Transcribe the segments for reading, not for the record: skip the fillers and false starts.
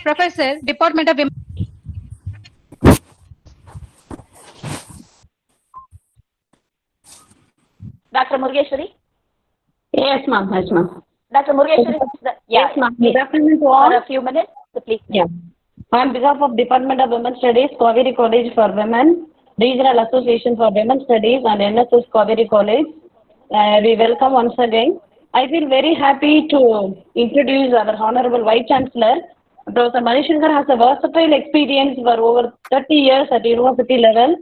Professor, Department of Dr. Murugeshwari? Yes, ma'am. Yes, ma'am. Dr. Murugeshwari, Yes, ma'am. please, Good afternoon to all. for a few minutes, please. Yeah. On behalf of Department of Women Studies, Kaveri College for Women, Regional Association for Women Studies, and NSS Kaveri College, we welcome once again. I feel very happy to introduce our Honorable Vice Chancellor. Professor Manishankar has a versatile experience for over 30 years at university level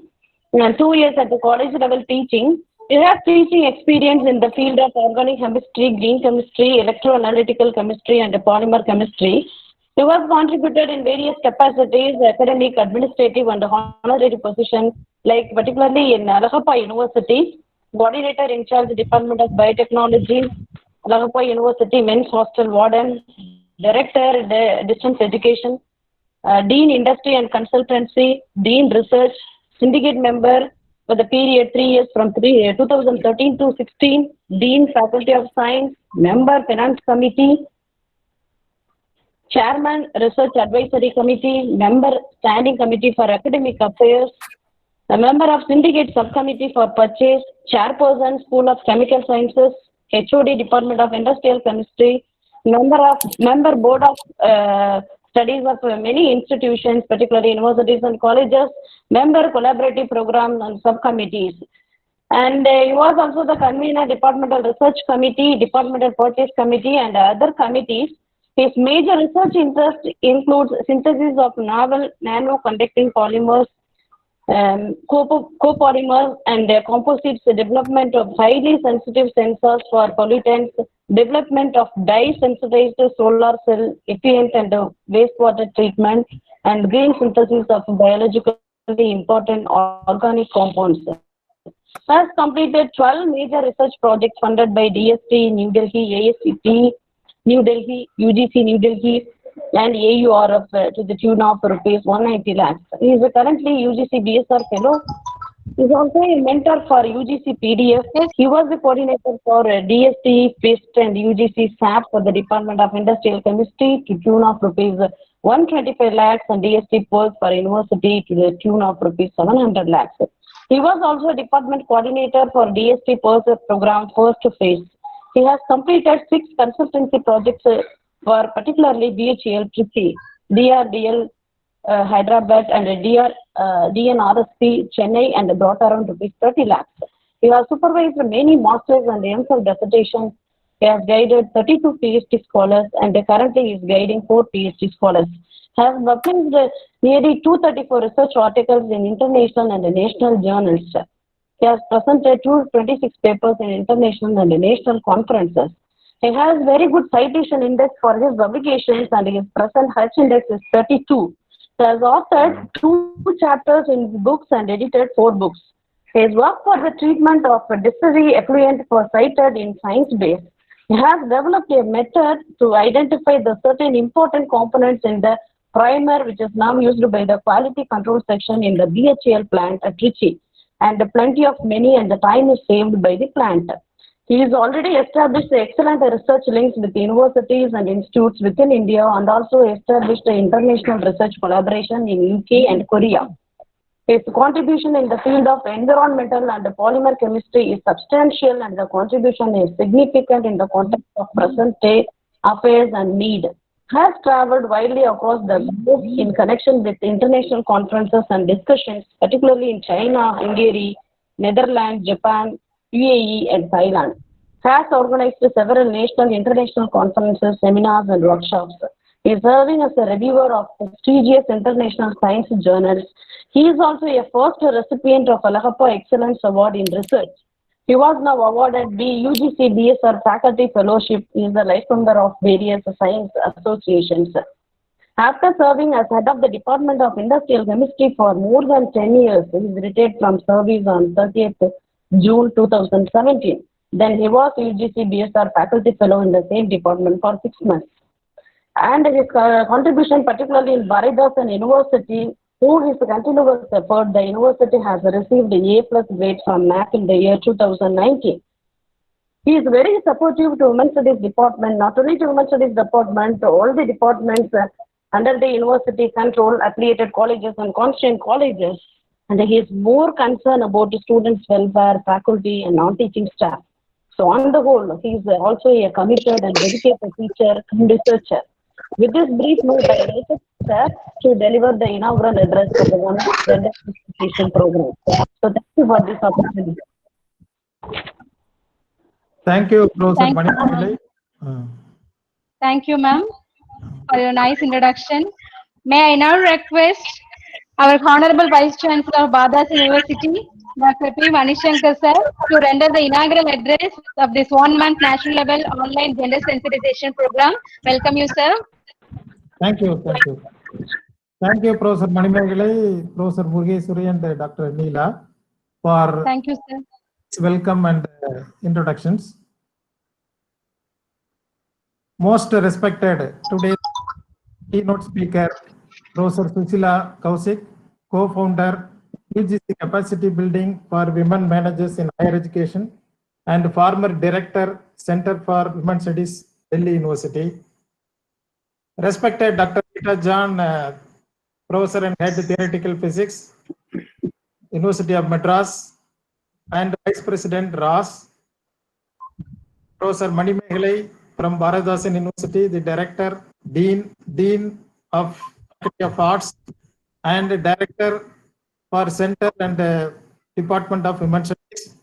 and 2 years at the college level teaching. He has teaching experience in the field of organic chemistry, green chemistry, electroanalytical chemistry, and polymer chemistry. He was contributed in various capacities, academic, administrative, and honorary positions, like particularly in Alagappa University, coordinator in charge Department of Biotechnology, Alagappa University Men's Hostel Warden, Director Distance Education, Dean Industry and Consultancy, Dean Research, Syndicate Member for the period 3 years from 2013 to 16, Dean Faculty of Science, Member Finance Committee, Chairman Research Advisory Committee, Member Standing Committee for Academic Affairs, a member of Syndicate Subcommittee for Purchase, Chairperson School of Chemical Sciences, HOD Department of Industrial Chemistry, member Board of Studies of many institutions, particularly universities and colleges, member collaborative program and subcommittees. And he was also the convener Departmental Research Committee, Departmental Purchase Committee, and other committees. His major research interest includes synthesis of novel nano-conducting polymers, copolymers, and composites, development of highly sensitive sensors for pollutants, development of dye-sensitized solar cell effluent and wastewater treatment, and green synthesis of biologically important organic compounds. Has completed 12 major research projects funded by DST New Delhi, ASCT New Delhi, UGC New Delhi, and AURF to the tune of rupees 190 lakhs. He is currently UGC BSR Fellow. He is also a mentor for UGC PDF. He was the coordinator for DST, PIST, and UGC SAP for the Department of Industrial Chemistry to tune of rupees 125 lakhs and DST POS for university to the tune of rupees 700 lakhs. He was also department coordinator for DST POS program first phase. He has completed 6 consultancy projects for particularly BHEL Trichy, DRDL Hyderabad, and DNRSP Chennai, and brought around rupees 30 lakhs. He has supervised many masters and MPhil dissertations. He has guided 32 PhD scholars, and currently he is guiding 4 PhD scholars. He has published nearly 234 research articles in international and national journals. He has presented 226 papers in international and national conferences. He has very good citation index for his publications, and his present H index is 32. He has authored 2 chapters in books and edited 4 books. His work for the treatment of distillery effluent was cited in Science Base. He has developed a method to identify the certain important components in the primer, which is now used by the quality control section in the BHEL plant at Trichy, and plenty of money and the time is saved by the plant. He has already established excellent research links with universities and institutes within India, and also established international research collaboration in UK and Korea. His contribution in the field of environmental and polymer chemistry is substantial, and the contribution is significant in the context of present day affairs and need. Has traveled widely across the globe in connection with international conferences and discussions, particularly in China, Hungary, Netherlands, Japan, UAE, and Thailand. Has organized several national and international conferences, seminars, and workshops. He is serving as a reviewer of prestigious international science journals. He is also a first recipient of Alagappa Excellence Award in Research. He was now awarded UGC BSR Faculty Fellowship. He is the life member of various science associations. After serving as head of the Department of Industrial Chemistry for more than 10 years, he is retired from service on 30th June 2017. Then he was UGC BSR Faculty Fellow in the same department for 6 months. And his contribution, particularly in Bharatdasan University, through his continuous effort, the university has received A+ grade from NAC in the year 2019. He is very supportive to Women's Studies Department, not only to Women's Studies Department, to all the departments under the university control, affiliated colleges and constituent colleges, and he is more concerned about the students' welfare, faculty, and non-teaching staff. So on the whole, he is also a committed and dedicated teacher and researcher. With this brief note, I request sir to deliver the inaugural address for the one gender education program. So thank you for this opportunity. Thank you, Professor Thank you, Manimegalai. Thank you, ma'am, for your nice introduction. May I now request our Honorable Vice Chancellor of Badass University, Dr. P. Manishankar sir, to render the inaugural address of this one-month national level online gender sensitization program. Welcome you, sir. Thank you. Thank you, Professor Manimegalai, Professor Murugeshwari, and Dr. Neela for Thank you, sir. welcome and introductions. Most respected today's keynote speaker, Professor Susila Kaushik, co-founder, UGC Capacity Building for Women Managers in Higher Education, and former director, Center for Women Studies, Delhi University. Respected Dr. Rita John, Professor and Head Theoretical Physics, University of Madras, and Vice President RAS. Professor Manimegalai from Bharatdasan University, the Director, Dean of Faculty of Arts, and Director for Center and Department of Women Studies.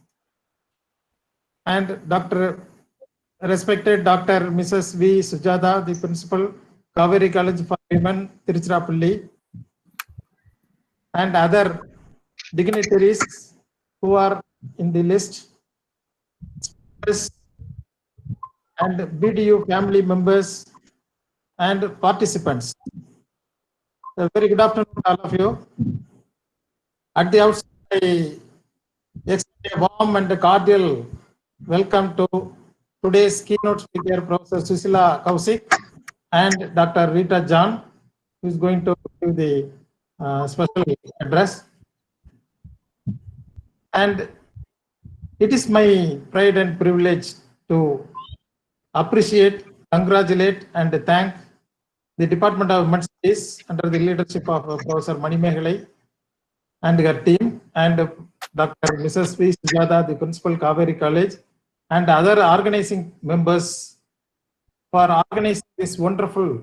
And respected Dr. Mrs. V. Sujata, the Principal, Kaveri College for Women, Tiruchirappalli, and other dignitaries who are in the list, and BDU family members and participants. A very good afternoon to all of you. At the outset, I extend a warm and cordial welcome to today's keynote speaker, Professor Susila Kaushik, and Dr. Rita John, who is going to give the special address. And it is my pride and privilege to appreciate, congratulate, and thank the Department of Women's Studies under the leadership of Professor Manimegalai and her team, and Dr. Mrs. V. Sujata, the Principal, Kaveri College, and other organizing members for organizing this wonderful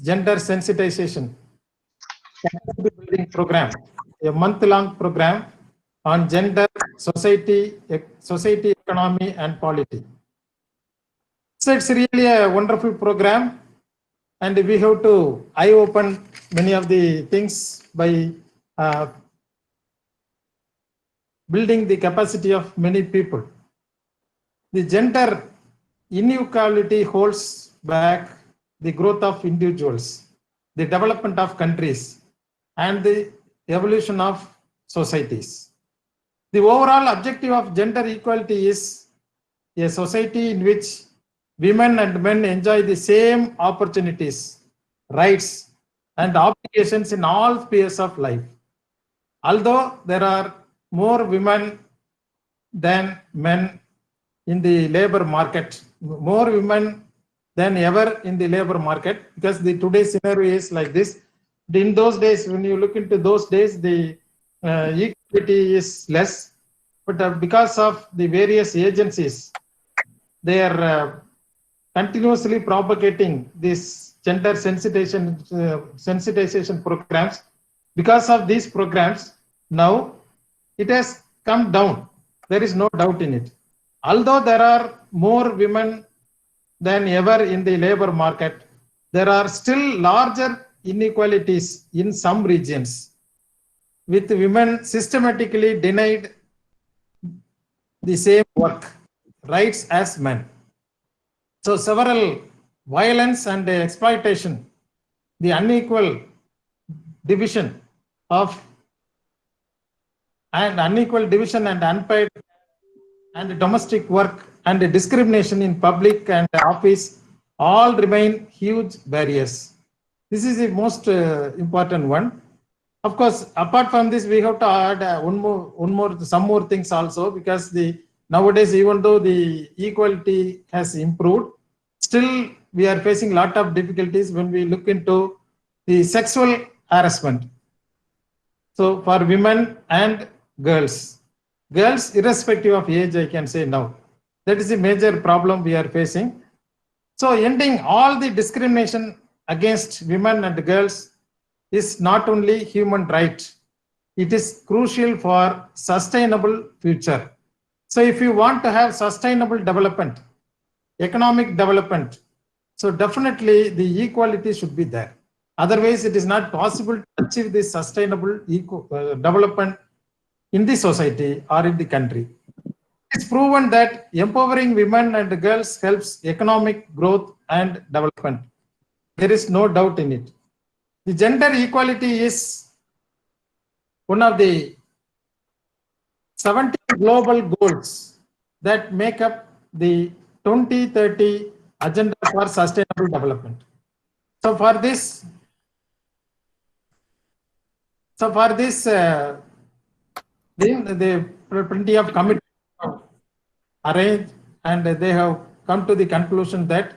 gender sensitization building program, a month-long program on gender, society, economy, and polity. So it's really a wonderful program, and we have to eye-open many of the things by building the capacity of many people. The gender inequality holds back the growth of individuals, the development of countries, and the evolution of societies. The overall objective of gender equality is a society in which women and men enjoy the same opportunities, rights, and obligations in all spheres of life. Although there are more women than men in the labor market, more women than ever in the labor market, because the today's scenario is like this. In those days, when you look into those days, the equality is less, but because of the various agencies, they are continuously propagating this gender sensitization programs. Because of these programs, now it has come down. There is no doubt in it. Although there are more women than ever in the labor market, there are still larger inequalities in some regions, with women systematically denied the same work rights as men. So several violence and exploitation, the unequal division and unpaid and domestic work and discrimination in public and office all remain huge barriers. This is the most important one. Of course, apart from this, we have to add some more things also, because nowadays, even though the equality has improved, still we are facing a lot of difficulties when we look into the sexual harassment. So for women and girls, irrespective of age, I can say now, that is a major problem we are facing. So ending all the discrimination against women and girls is not only human right, it is crucial for sustainable future. So if you want to have sustainable development, economic development, so definitely the equality should be there. Otherwise, it is not possible to achieve this sustainable development in the society or in the country. It's proven that empowering women and girls helps economic growth and development. There is no doubt in it. The gender equality is one of the 70 global goals that make up the 2030 Agenda for Sustainable Development. So for this, the plenty of committees arranged, and they have come to the conclusion that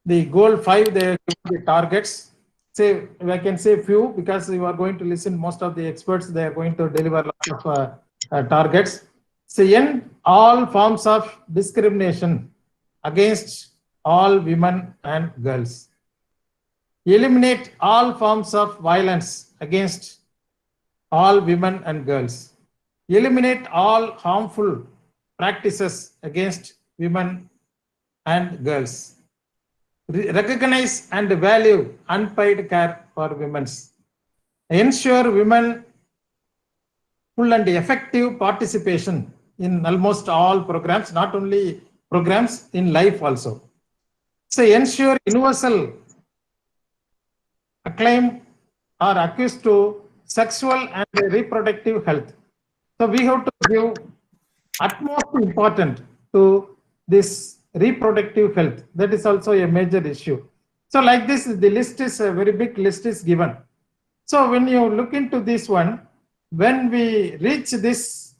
the goal 5, they give the targets. Say, I can say few because you are going to listen. Most of the experts, they are going to deliver lots of targets. So end all forms of discrimination against all women and girls. Eliminate all forms of violence against all women and girls. Eliminate all harmful practices against women and girls. Recognize and value unpaid care for women. Ensure women full and effective participation in almost all programs, not only programs, in life also. So ensure universal acclaim or access to sexual and reproductive health. So we have to give utmost importance to this reproductive health. That is also a major issue. So like this, the list is a very big list is given. So when you look into this one, when we reach this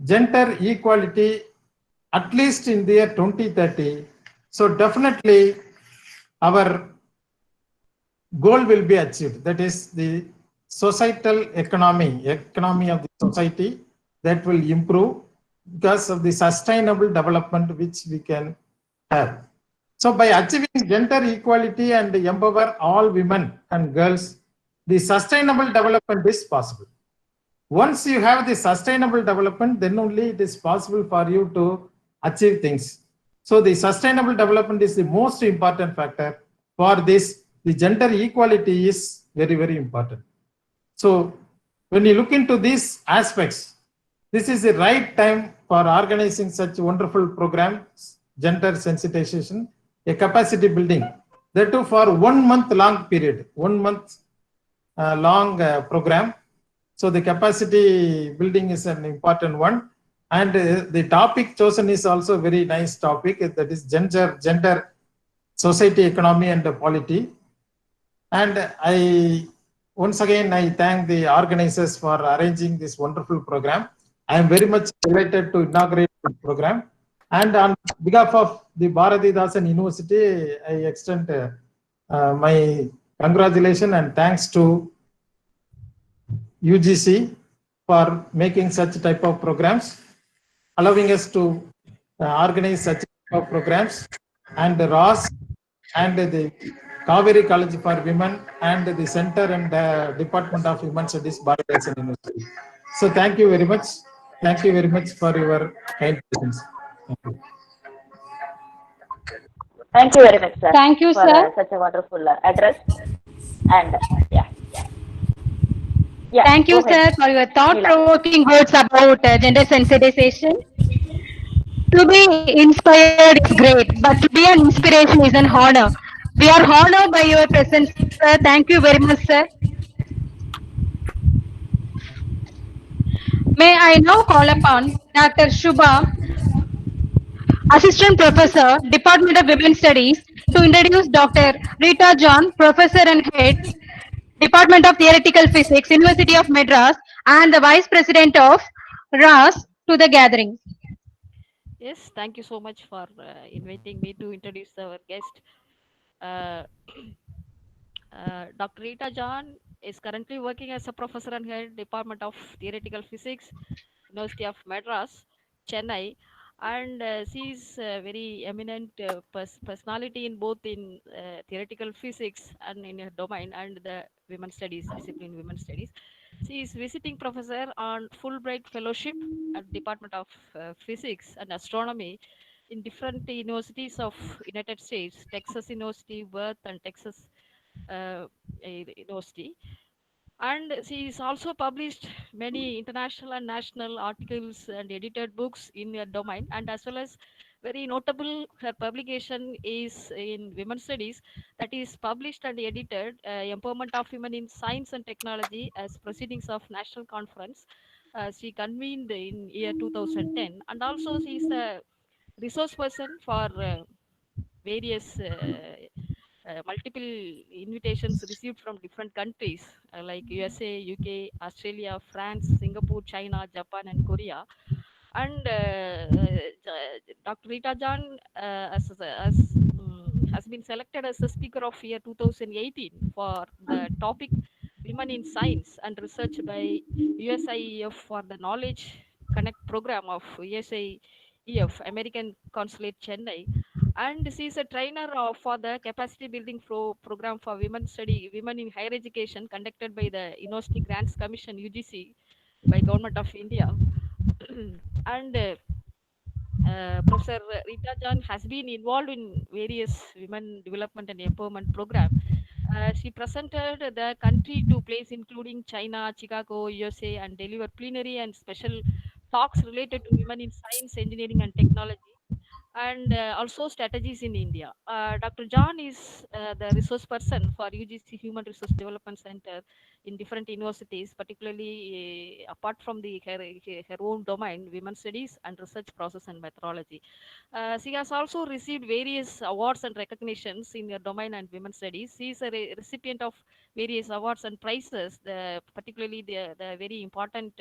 gender equality, at least in the year 2030, so definitely our goal will be achieved. That is the societal economy of the society that will improve because of the sustainable development which we can have. So by achieving gender equality and empower all women and girls, the sustainable development is possible. Once you have the sustainable development, then only it is possible for you to achieve things. So the sustainable development is the most important factor for this. The gender equality is very, very important. So when you look into these aspects, this is the right time for organizing such wonderful programs, gender sensitization, a capacity building, that too for 1 month long period, 1 month long program. So the capacity building is an important one. And the topic chosen is also a very nice topic, that is gender, society, economy and polity. And once again, I thank the organizers for arranging this wonderful program. I am very much delighted to inaugurate the program. And on behalf of the Bharathidasan University, I extend my congratulations and thanks to UGC for making such type of programs, allowing us to organize such type of programs, and the ROS and the Kaveri College for Women and the Center and Department of Human Studies, Bharathidasan University. So thank you very much. Thank you very much for your kind presence. Thank you very much, sir. Thank you, for, sir. such a wonderful address. And yeah. Thank you, go ahead. sir, for your thought-provoking words about gender sensitization. To be inspired is great, but to be an inspiration is an honor. We are honored by your presence, sir. Thank you very much, sir. May I now call upon Dr. Shubha, Assistant Professor, Department of Women's Studies, to introduce Dr. Rita John, Professor and Head, Department of Theoretical Physics, University of Madras, and the Vice President of RAS to the gathering. Yes, thank you so much for inviting me to introduce our guest. Uh, Dr. Rita John is currently working as a professor and head Department of Theoretical Physics, University of Madras, Chennai, and she is a very eminent personality in both in theoretical physics and in her domain and the women studies discipline women studies. She is visiting professor on Fulbright Fellowship at Department of Physics and Astronomy in different universities of United States, Texas University, Worth, and Texas University. And she is also published many international and national articles and edited books in her domain. And as well as very notable, her publication is in women's studies that is published and edited Empowerment of Women in Science and Technology as Proceedings of National Conference. She convened in year 2010, and also she is a resource person for various multiple invitations received from different countries like USA, UK, Australia, France, Singapore, China, Japan, and Korea. And Dr. Rita John has been selected as the speaker of year 2018 for the topic Women in Science and Research by USIEF for the Knowledge Connect program of USIEF, American Consulate Chennai. And she is a trainer for the capacity building program for women in higher education conducted by the University Grants Commission UGC by Government of India. And Professor Rita John has been involved in various women development and empowerment program. She presented the country to place including China, Chicago, USA, and delivered plenary and special talks related to women in science, engineering, and technology, and also strategies in India. Dr. John is the resource person for UGC Human Resource Development Center in different universities, particularly apart from her own domain, women's studies and research process and methodology. She has also received various awards and recognitions in her domain and women's studies. She is a recipient of various awards and prizes, particularly the very important.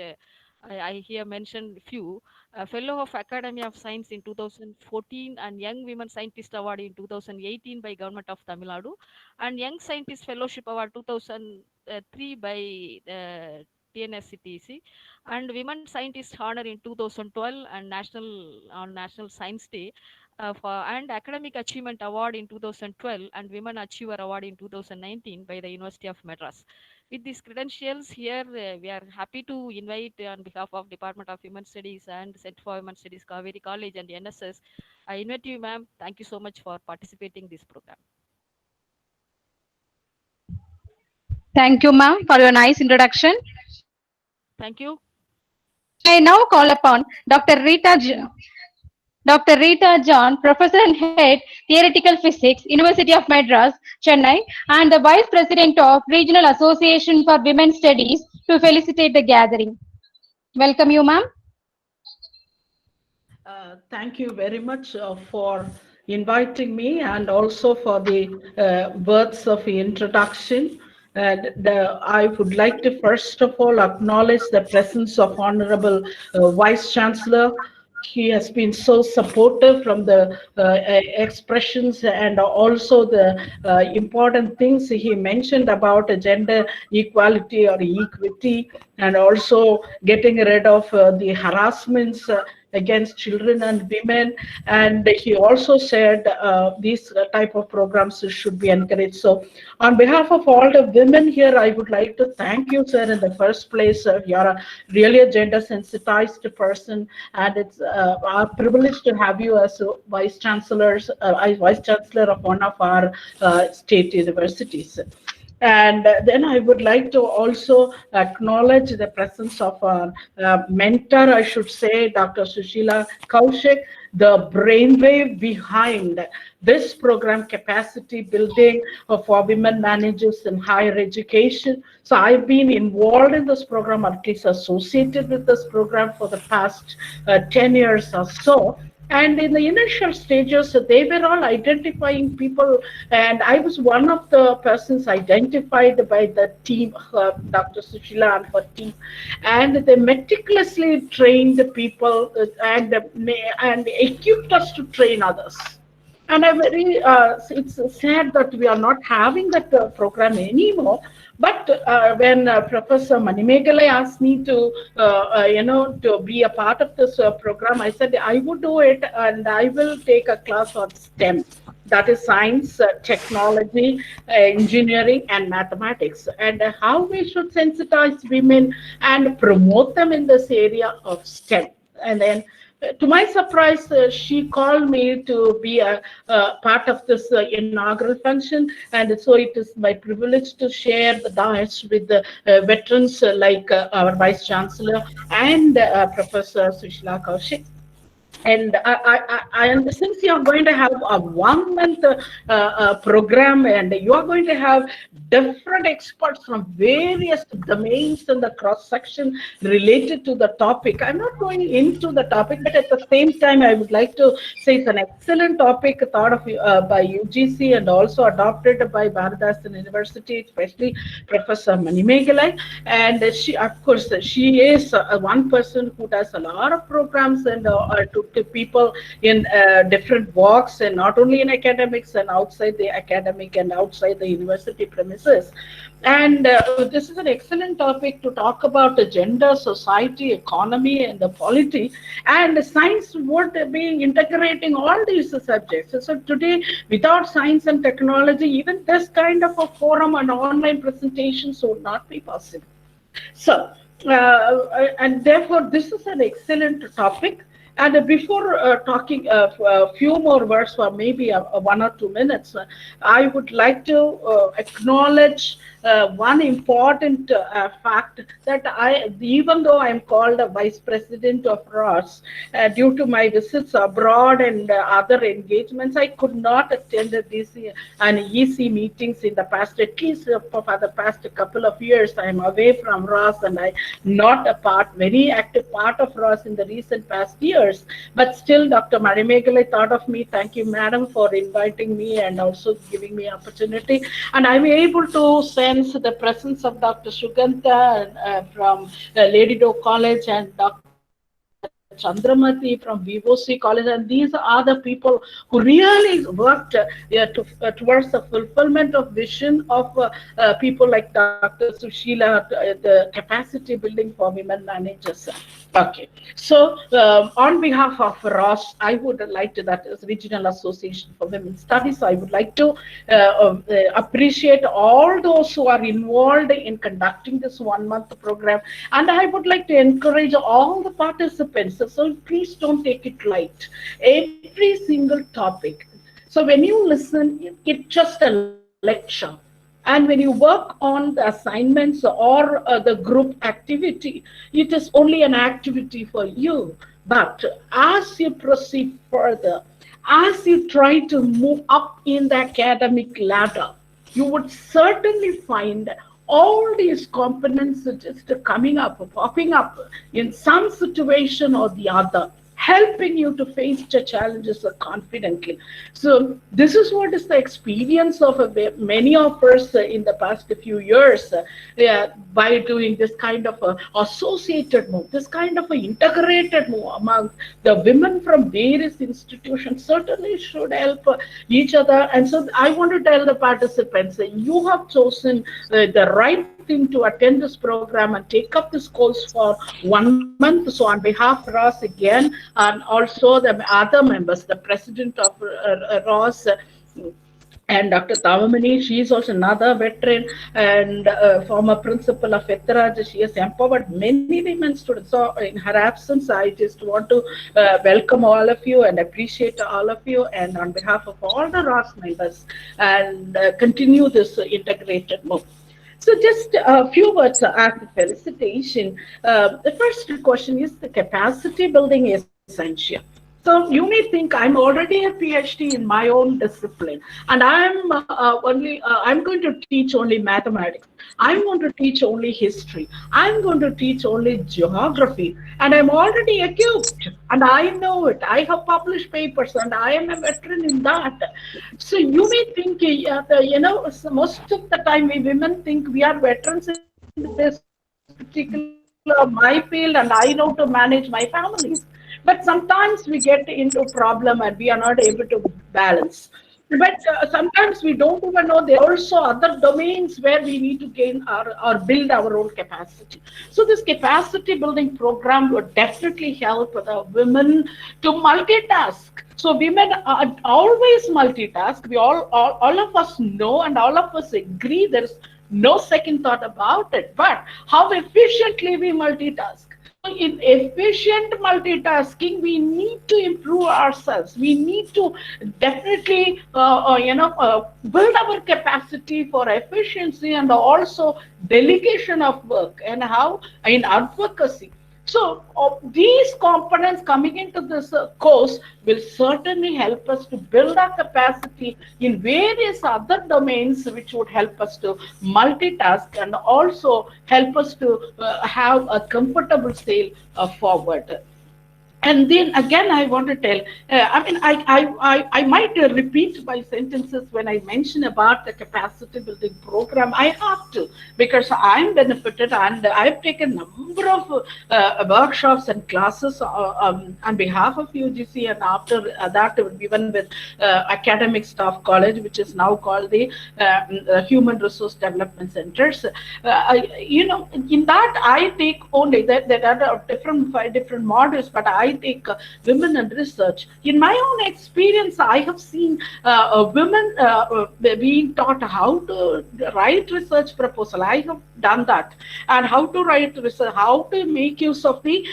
I here mentioned few. Fellow of Academy of Science in 2014 and Young Women Scientist Award in 2018 by Government of Tamil Nadu, and Young Scientist Fellowship Award 2003 by TNSCTC, and Women Scientist Honor in 2012 and National Science Day, and Academic Achievement Award in 2012 and Women Achiever Award in 2019 by the University of Madras. With these credentials here, we are happy to invite on behalf of Department of Women Studies and Center for Women Studies, Kaveri College and NSS. I invite you, ma'am. Thank you so much for participating in this program. Thank you, ma'am, for your nice introduction. Thank you. I now call upon Dr. Rita John, Professor and Head, Theoretical Physics, University of Madras, Chennai, and the Vice President of Regional Association for Women's Studies to felicitate the gathering. Welcome you, ma'am. Thank you very much for inviting me and also for the words of introduction. And I would like to first of all acknowledge the presence of Honorable Vice Chancellor. He has been so supportive from the expressions and also the important things he mentioned about gender equality or equity, and also getting rid of the harassments against children and women. And he also said these type of programs should be encouraged. So on behalf of all the women here, I would like to thank you, sir, in the first place. You're really a gender sensitized person, and it's our privilege to have you as vice chancellor of one of our state universities. And then I would like to also acknowledge the presence of our mentor, I should say, Dr. Sushila Kaushik, the brainwave behind this program, capacity building for women managers in higher education. So I've been involved in this program, at least associated with this program for the past 10 years or so. And in the initial stages, they were all identifying people, and I was one of the persons identified by the team, Dr. Sushila and her team, and they meticulously trained the people and equipped us to train others. And I'm very, it's sad that we are not having that program anymore. But when Professor Manimegalai asked me to, to be a part of this program, I said I would do it, and I will take a class on STEM. That is science, technology, engineering, and mathematics, and how we should sensitize women and promote them in this area of STEM. And then to my surprise, she called me to be a part of this inaugural function, and so it is my privilege to share the dais with the veterans like our Vice Chancellor and Professor Sushila Kaushik. And and since you are going to have a 1 month program, and you are going to have different experts from various domains in the cross section related to the topic, I'm not going into the topic, but at the same time, I would like to say it's an excellent topic thought of by UGC and also adopted by Bharathasan University, especially Professor Manimegalai. And she, of course, she is one person who does a lot of programs and to people in different walks, and not only in academics and outside the academic and outside the university premises. And this is an excellent topic to talk about the gender, society, economy, and the polity. And science would be integrating all these subjects. So today, without science and technology, even this kind of a forum and online presentations would not be possible. So, and therefore, this is an excellent topic. And before talking a few more words for maybe 1 or 2 minutes, I would like to acknowledge one important fact that even though I'm called a vice president of ROS, due to my visits abroad and other engagements, I could not attend DC and EC meetings in the past, at least for the past couple of years. I'm away from ROS, and I'm not very active part of ROS in the recent past years. But still, Dr. Manimegalai thought of me. Thank you, madam, for inviting me and also giving me opportunity. And I'm able to sense the presence of Dr. Sugantha from Lady Doe College and Dr. Chandramati from VOC College, and these are the people who really worked towards the fulfillment of vision of people like Dr. Sushila, the capacity building for women managers. Okay, so on behalf of ROS, I would like to, that is Regional Association for Women's Studies, I would like to appreciate all those who are involved in conducting this 1 month program, and I would like to encourage all the participants. So please don't take it light. Every single topic. So when you listen, it's just a lecture. And when you work on the assignments or the group activity, it is only an activity for you. But as you proceed further, as you try to move up in the academic ladder, you would certainly find all these components just coming up, popping up in some situation or the other, helping you to face the challenges confidently. So this is what is the experience of many of us in the past few years by doing this kind of associated move, this kind of integrated move among the women from various institutions certainly should help each other. And so I want to tell the participants that you have chosen the right thing to attend this program and take up this course for 1 month. So on behalf of ROS again, and also the other members, the president of ROS, and Dr. Tavamani, she is also another veteran and former principal of Etharaj. She has empowered many women students. So in her absence, I just want to welcome all of you and appreciate all of you, and on behalf of all the ROS members, and continue this integrated move. So just a few words as a felicitation. The first question is the capacity building is essential. So you may think I'm already a PhD in my own discipline, and I'm going to teach only mathematics. I'm going to teach only history. I'm going to teach only geography, and I'm already equipped, and I know it. I have published papers, and I am a veteran in that. So you may think, so most of the time we women think we are veterans in this particular my field, and I know to manage my families. But sometimes we get into problem and we are not able to balance. But sometimes we don't even know there are also other domains where we need to gain or build our own capacity. So this capacity building program would definitely help the women to multitask. So women always multitask. We all of us know and all of us agree. There's no second thought about it. But how efficiently we multitask. In efficient multitasking, we need to improve ourselves. We need to definitely, build our capacity for efficiency and also delegation of work and how in advocacy. So these components coming into this course will certainly help us to build our capacity in various other domains, which would help us to multitask and also help us to have a comfortable sail forward. And then again, I want to tell, I might repeat my sentences when I mention about the capacity building program. I have to, because I'm benefited and I've taken a number of workshops and classes on behalf of UGC, and after that, even with Academic Staff College, which is now called the Human Resource Development Centers. In that, I take only, there are five different modules, but I take women and research. In my own experience, I have seen women being taught how to write research proposal. I have done that, and how to write research, how to make use of the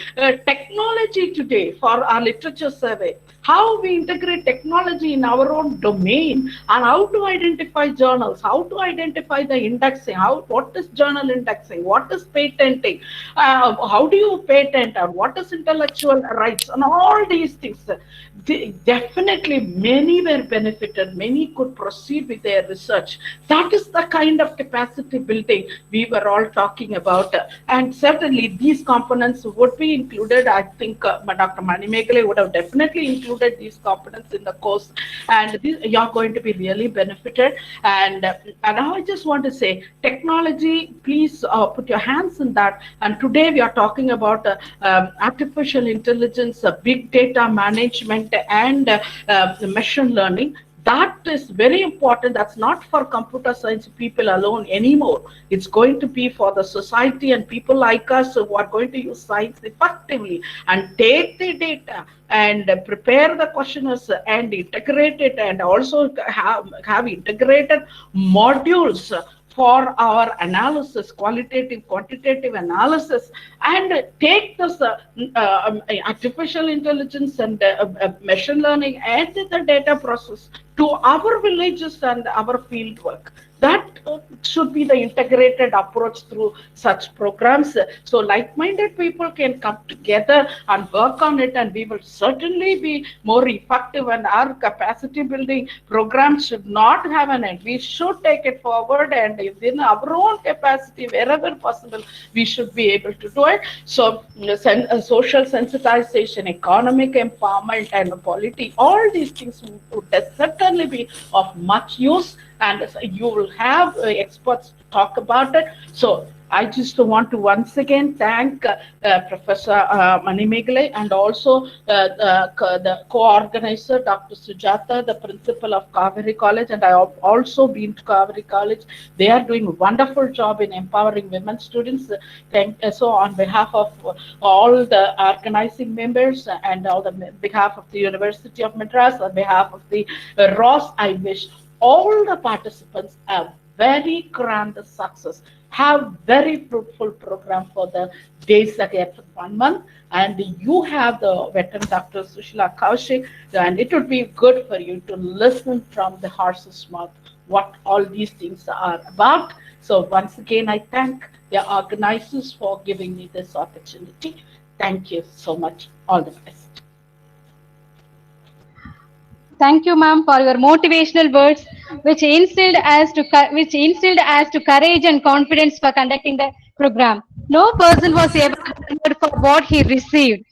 technology today for our literature survey, how we integrate technology in our own domain, and how to identify journals, how to identify the indexing, what is journal indexing, what is patenting, how do you patent, and what is intellectual rights, and all these things. Definitely many were benefited, many could proceed with their research. That is the kind of capacity building we were all talking about, and certainly these components would be included. I think Dr. Manimeghale would have definitely included these components in the course, and you're going to be really benefited. And now I just want to say, technology, please put your hands in that. And today we are talking about artificial intelligence, big data management, and machine learning. That is very important. That's not for computer science people alone anymore. It's going to be for the society and people like us who are going to use science effectively and take the data and prepare the questionnaires and integrate it, and also have integrated modules for our analysis, qualitative, quantitative analysis, and take this artificial intelligence and machine learning and the data process to our villages and our field work. That should be the integrated approach through such programs. So like-minded people can come together and work on it, and we will certainly be more effective, and our capacity building program should not have an end. We should take it forward, and within our own capacity, wherever possible, we should be able to do it. So social sensitization, economic empowerment, and polity, all these things would certainly be of much use, and you will have experts talk about it. So I just want to once again thank Professor Manimeghale, and also the co-organizer, Dr. Sujata, the principal of Kaveri College, and I have also been to Kaveri College. They are doing a wonderful job in empowering women students. So on behalf of all the organizing members and on behalf of the University of Madras, on behalf of the Ross, I wish all the participants a very grand success. Have very fruitful program for the days ahead for 1 month. And you have the veteran Dr. Sushila Kaushik, and it would be good for you to listen from the horse's mouth what all these things are about. So once again, I thank the organizers for giving me this opportunity. Thank you so much. All the best. Thank you, ma'am, for your motivational words, which instilled us to courage and confidence for conducting the program. No person was ever honored for what he received.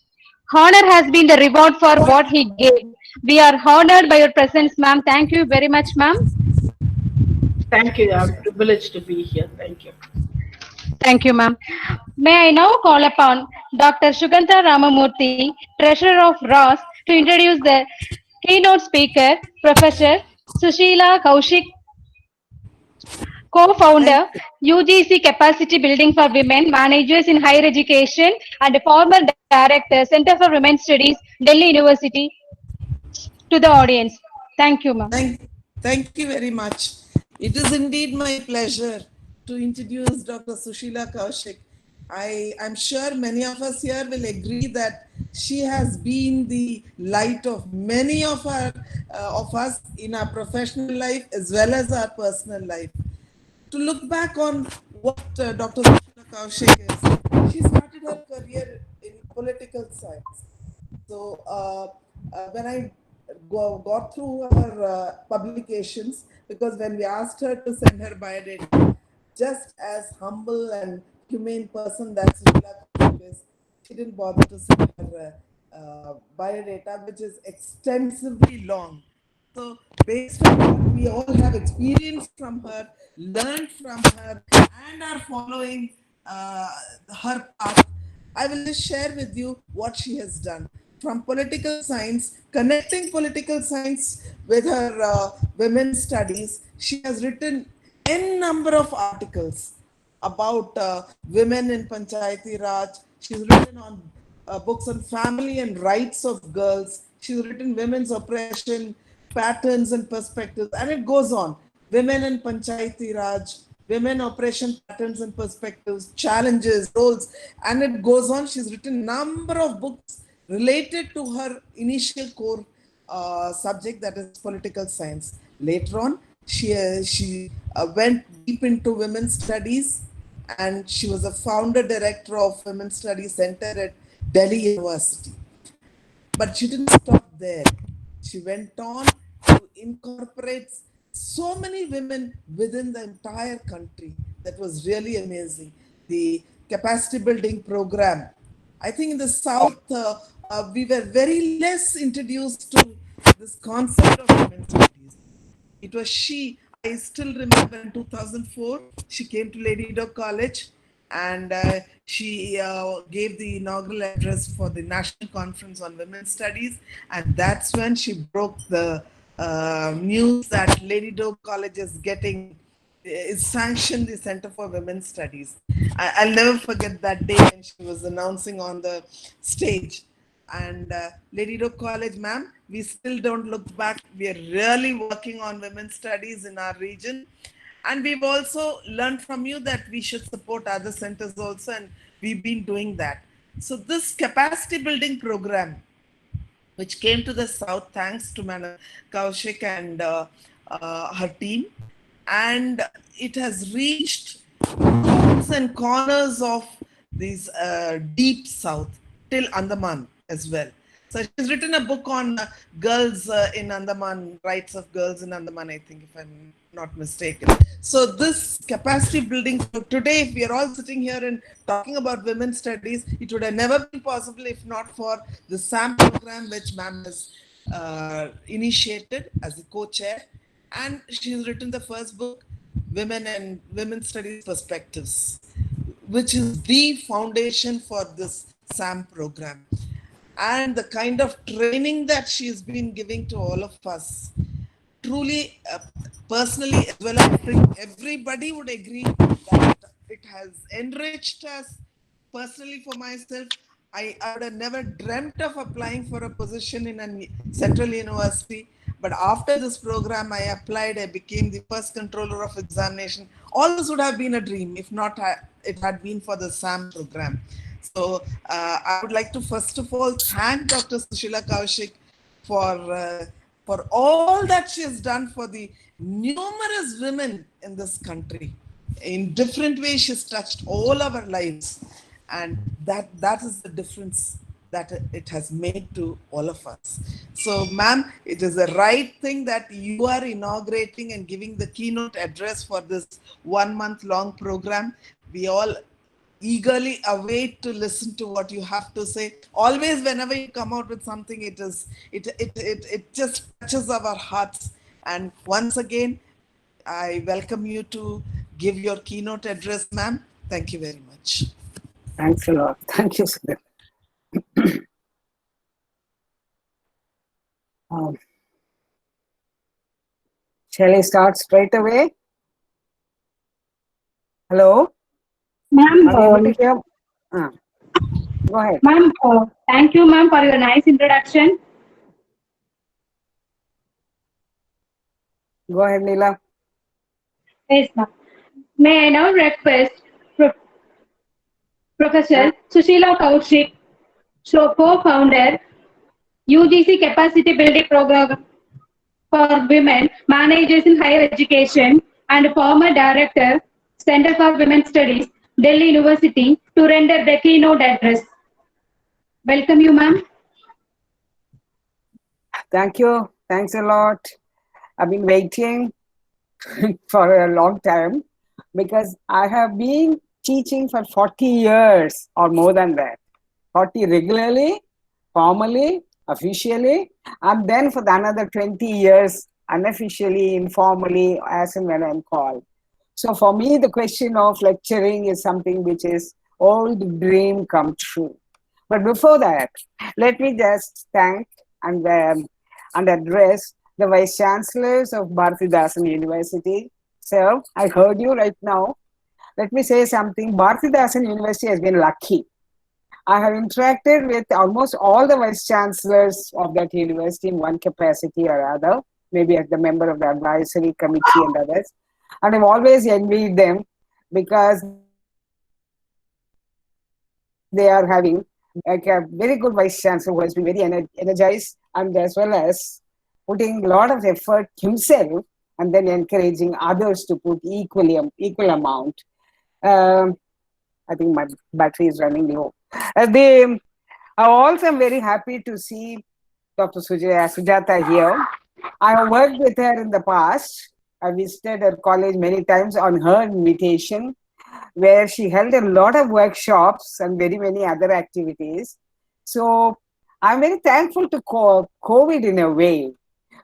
Honor has been the reward for what he gave. We are honored by your presence, ma'am. Thank you very much, ma'am. Thank you. I'm privileged to be here. Thank you. Thank you, ma'am. May I now call upon Dr. Shugantha Ramamurthy, Treasurer of ROS, to introduce the keynote speaker, Professor Sushila Kaushik, co-founder, UGC Capacity Building for Women, Managers in Higher Education, and former Director, Center for Women Studies, Delhi University, to the audience. Thank you, ma'am. Thank you very much. It is indeed my pleasure to introduce Dr. Sushila Kaushik. I'm sure many of us here will agree that she has been the light of many of us in our professional life as well as our personal life. To look back on what Dr. Sushila Kaushik is, she started her career in political science. So when I got through her publications, because when we asked her to send her biodata, just as humble and humane person that Sushila Kaushik is, she didn't bother to send her biodata, which is extensively long. So based on what we all have experienced from her, learned from her, and are following her path, I will just share with you what she has done. From political science, connecting political science with her women's studies, she has written n number of articles about women in Panchayati Raj. She's written on books on family and rights of girls. She's written women's oppression, patterns and perspectives, and it goes on. Women in Panchayati Raj, women oppression patterns and perspectives, challenges, roles, and it goes on. She's written a number of books related to her initial core subject, that is political science. Later on, she went deep into women's studies, and she was a founder director of Women's Studies Center at Delhi University. But she didn't stop there. She went on to incorporate so many women within the entire country. That was really amazing. The capacity building program. I think in the South, we were very less introduced to this concept of women's studies. It was she, I still remember in 2004, she came to Lady Dock College, and she gave the inaugural address for the National Conference on Women's Studies. And that's when she broke the news that Lady Dock College is sanctioned the Center for Women's Studies. I'll never forget that day when she was announcing on the stage. And Lady Dock College, ma'am, we still don't look back. We are really working on women's studies in our region. And we've also learned from you that we should support other centers also, and we've been doing that. So this capacity building program, which came to the South thanks to Madam Kaushik and her team, and it has reached nooks and corners of these deep South till Andaman as well. So she's written a book on girls in Andaman, rights of girls in Andaman, I think, if I'm not mistaken. So this capacity building, today, if we are all sitting here and talking about women's studies, it would have never been possible if not for the SAM program, which ma'am has initiated as the co-chair. And she's written the first book, Women and Women's Studies Perspectives, which is the foundation for this SAM program. And the kind of training that she's been giving to all of us, truly, personally, as well, I think everybody would agree that it has enriched us. Personally, for myself, I would have never dreamt of applying for a position in a central university. But after this program, I applied, I became the first controller of examination. All this would have been a dream if not it had been for the SAM program. So I would like to first of all thank Dr. Sushila Kaushik for all that she has done for the numerous women in this country. In different ways, she's touched all our lives. And that is the difference that it has made to all of us. So, ma'am, it is the right thing that you are inaugurating and giving the keynote address for this 1 month long program. We all eagerly await to listen to what you have to say. Always, whenever you come out with something, it just touches our hearts. And once again, I welcome you to give your keynote address, ma'am. Thank you very much. Thanks a lot. Thank you, Sudhir. Shall I start straight away? Hello? Ma'am, Are you able to hear? Go ahead. ma'am, thank you, ma'am, for your nice introduction. Go ahead, Neela. Yes, ma'am. May I now request Professor Sushila Kaushik, co-founder, UGC Capacity Building Program for Women, Managers in Higher Education, and former Director, Center for Women Studies, Delhi University, to render the keynote address. Welcome you, ma'am. Thank you. Thanks a lot. I've been waiting for a long time because I have been teaching for 40 years or more than that. 40 regularly, formally, officially, and then for another 20 years unofficially, informally, as and when I'm called. So for me, the question of lecturing is something which is old dream come true. But before that, let me just thank and address the Vice Chancellors of Bharathidasan University. So I heard you right now. Let me say something. Bharathidasan University has been lucky. I have interacted with almost all the Vice Chancellors of that university in one capacity or other, maybe as the member of the advisory committee and others. And I've always envied them because they are having like a very good Vice Chancellor who has been very energized and as well as putting a lot of effort himself and then encouraging others to put equal amount. I think my battery is running low. I also am very happy to see Dr. Sujata here. I have worked with her in the past. I visited her college many times on her invitation, where she held a lot of workshops and very many other activities. So I'm very thankful to COVID in a way,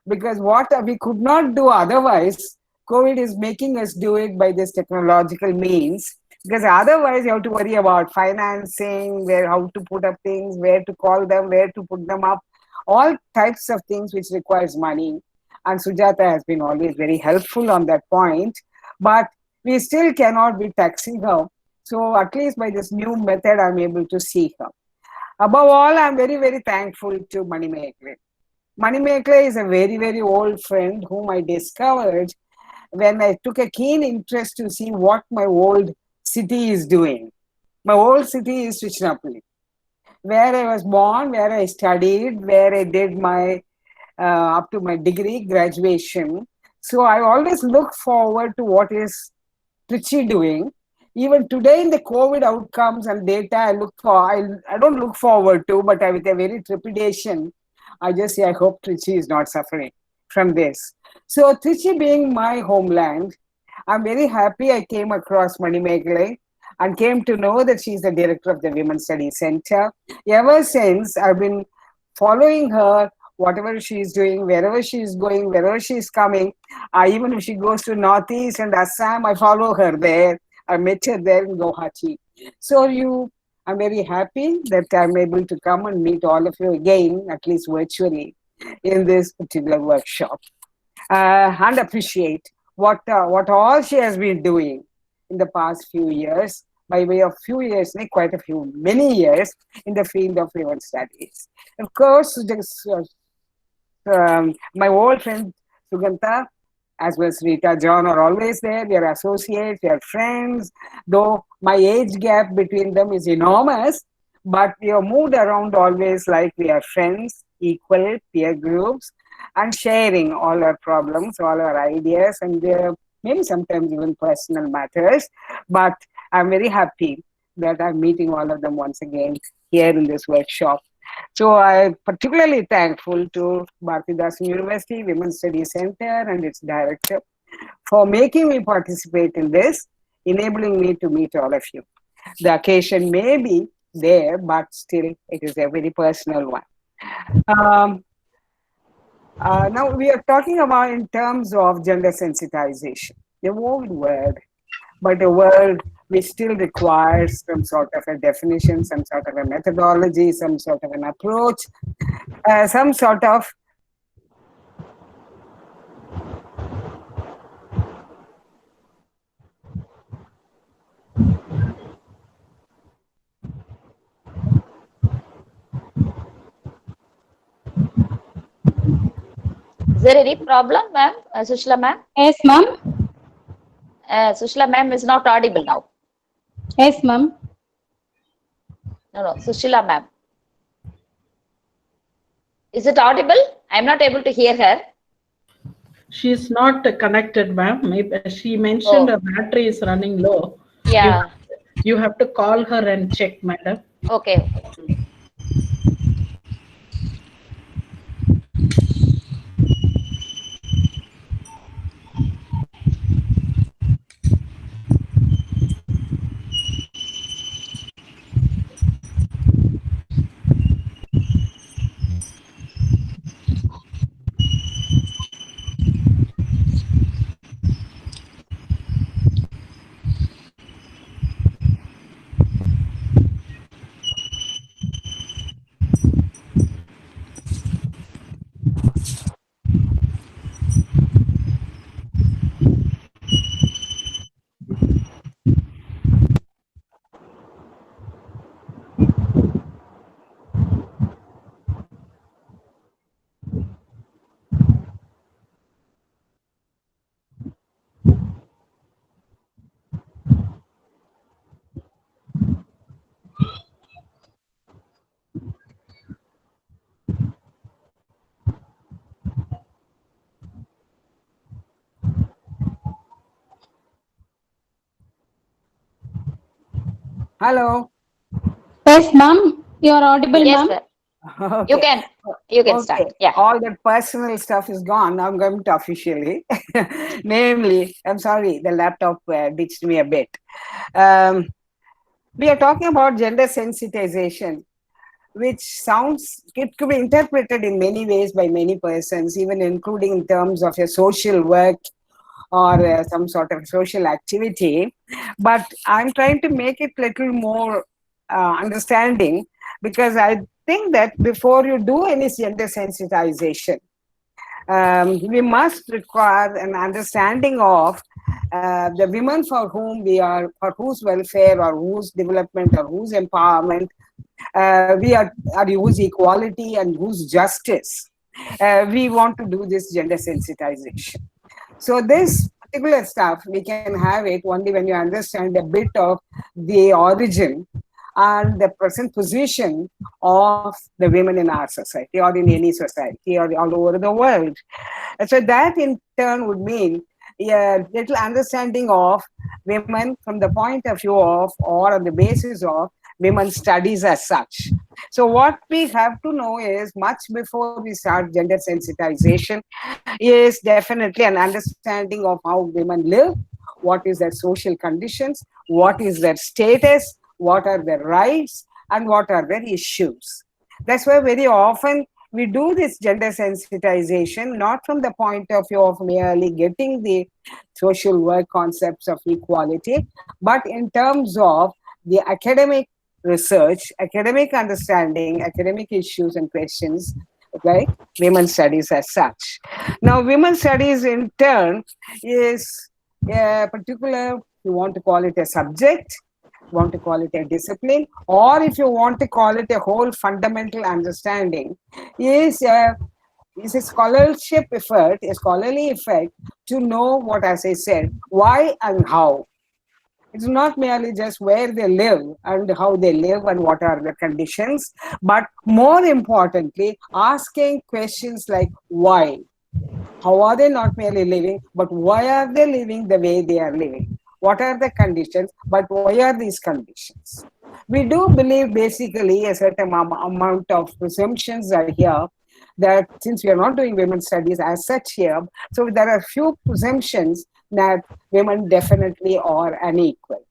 because what we could not do otherwise, COVID is making us do it by this technological means. Because otherwise you have to worry about financing, how to put up things, where to call them, where to put them up, all types of things which requires money. And Sujata has been always very helpful on that point. But we still cannot be taxing her. So at least by this new method, I'm able to see her. Above all, I'm very, very thankful to Mani Mekle. Mani Mekle is a very, very old friend whom I discovered when I took a keen interest to see what my old city is doing. My old city is Trichinopalli, where I was born, where I studied, where I did my up to my degree graduation. So I always look forward to what is Trichy doing. Even today in the COVID outcomes and data, I don't look forward to, but with a very trepidation, I just say I hope Trichy is not suffering from this. So Trichy being my homeland, I'm very happy I came across Mani Mekle and came to know that she's the director of the Women's Studies Center. Ever since, I've been following her, whatever she's doing, wherever she's going, wherever she's coming. Even if she goes to Northeast and Assam, I follow her there. I met her there in Guwahati. So I'm very happy that I'm able to come and meet all of you again, at least virtually, in this particular workshop. And appreciate what all she has been doing in the past few years, by way of few years, many years in the field of women's studies. Of course, my old friend Suganta, as well as Rita John, are always there. We are associates, we are friends, though my age gap between them is enormous, but we are moved around always like we are friends, equal peer groups, and sharing all our problems, all our ideas, and maybe sometimes even personal matters. But I'm very happy that I'm meeting all of them once again here in this workshop. So I'm particularly thankful to Bharatidasan University Women's Studies Center and its director for making me participate in this, enabling me to meet all of you. The occasion may be there, but still it is a very personal one. Now we are talking about in terms of gender sensitization, the old word, but a word which still requires some sort of a definition, some sort of a methodology, some sort of an approach, some sort of Is there any problem, ma'am? Sushila ma'am? Yes, ma'am. Sushila ma'am is not audible now. Yes, ma'am. No, Sushila ma'am. Is it audible? I'm not able to hear her. She is not connected, ma'am. She mentioned Oh. her battery is running low. Yeah. You have to call her and check, madam. Okay. hello. Yes, ma'am. You are audible, Yes, ma'am. sir. Okay. You can Okay. start. Yeah. All that personal stuff is gone. Now I'm going to officially. Namely, I'm sorry, the laptop ditched me a bit. We are talking about gender sensitization, which sounds, it could be interpreted in many ways by many persons, even including in terms of a social work or some sort of social activity. But I'm trying to make it little more understanding, because I think that before you do any gender sensitization, we must require an understanding of the women for whom we are, for whose welfare or whose development or whose empowerment we are whose equality and whose justice we want to do this gender sensitization. So this particular stuff, we can have it only when you understand a bit of the origin and the present position of the women in our society or in any society or all over the world. And so that in turn would mean a little understanding of women from the point of view of, or on the basis of, women's studies as such. So what we have to know is, much before we start gender sensitization, is definitely an understanding of how women live, what is their social conditions, what is their status, what are their rights, and what are their issues. That's why very often we do this gender sensitization not from the point of view of merely getting the social work concepts of equality, but in terms of the academic research, academic understanding, academic issues and questions, like women's studies as such. Now, women's studies in turn is a particular, you want to call it a subject, you want to call it a discipline, or if you want to call it a whole fundamental understanding, is a scholarship effort, a scholarly effort to know what, as I said, why and how. It's not merely just where they live and how they live and what are the conditions, but more importantly, asking questions like why. How are they not merely living, but why are they living the way they are living? What are the conditions, but why are these conditions? We do believe basically a certain amount of presumptions are here that since we are not doing women's studies as such here, so there are few presumptions that women definitely are unequal,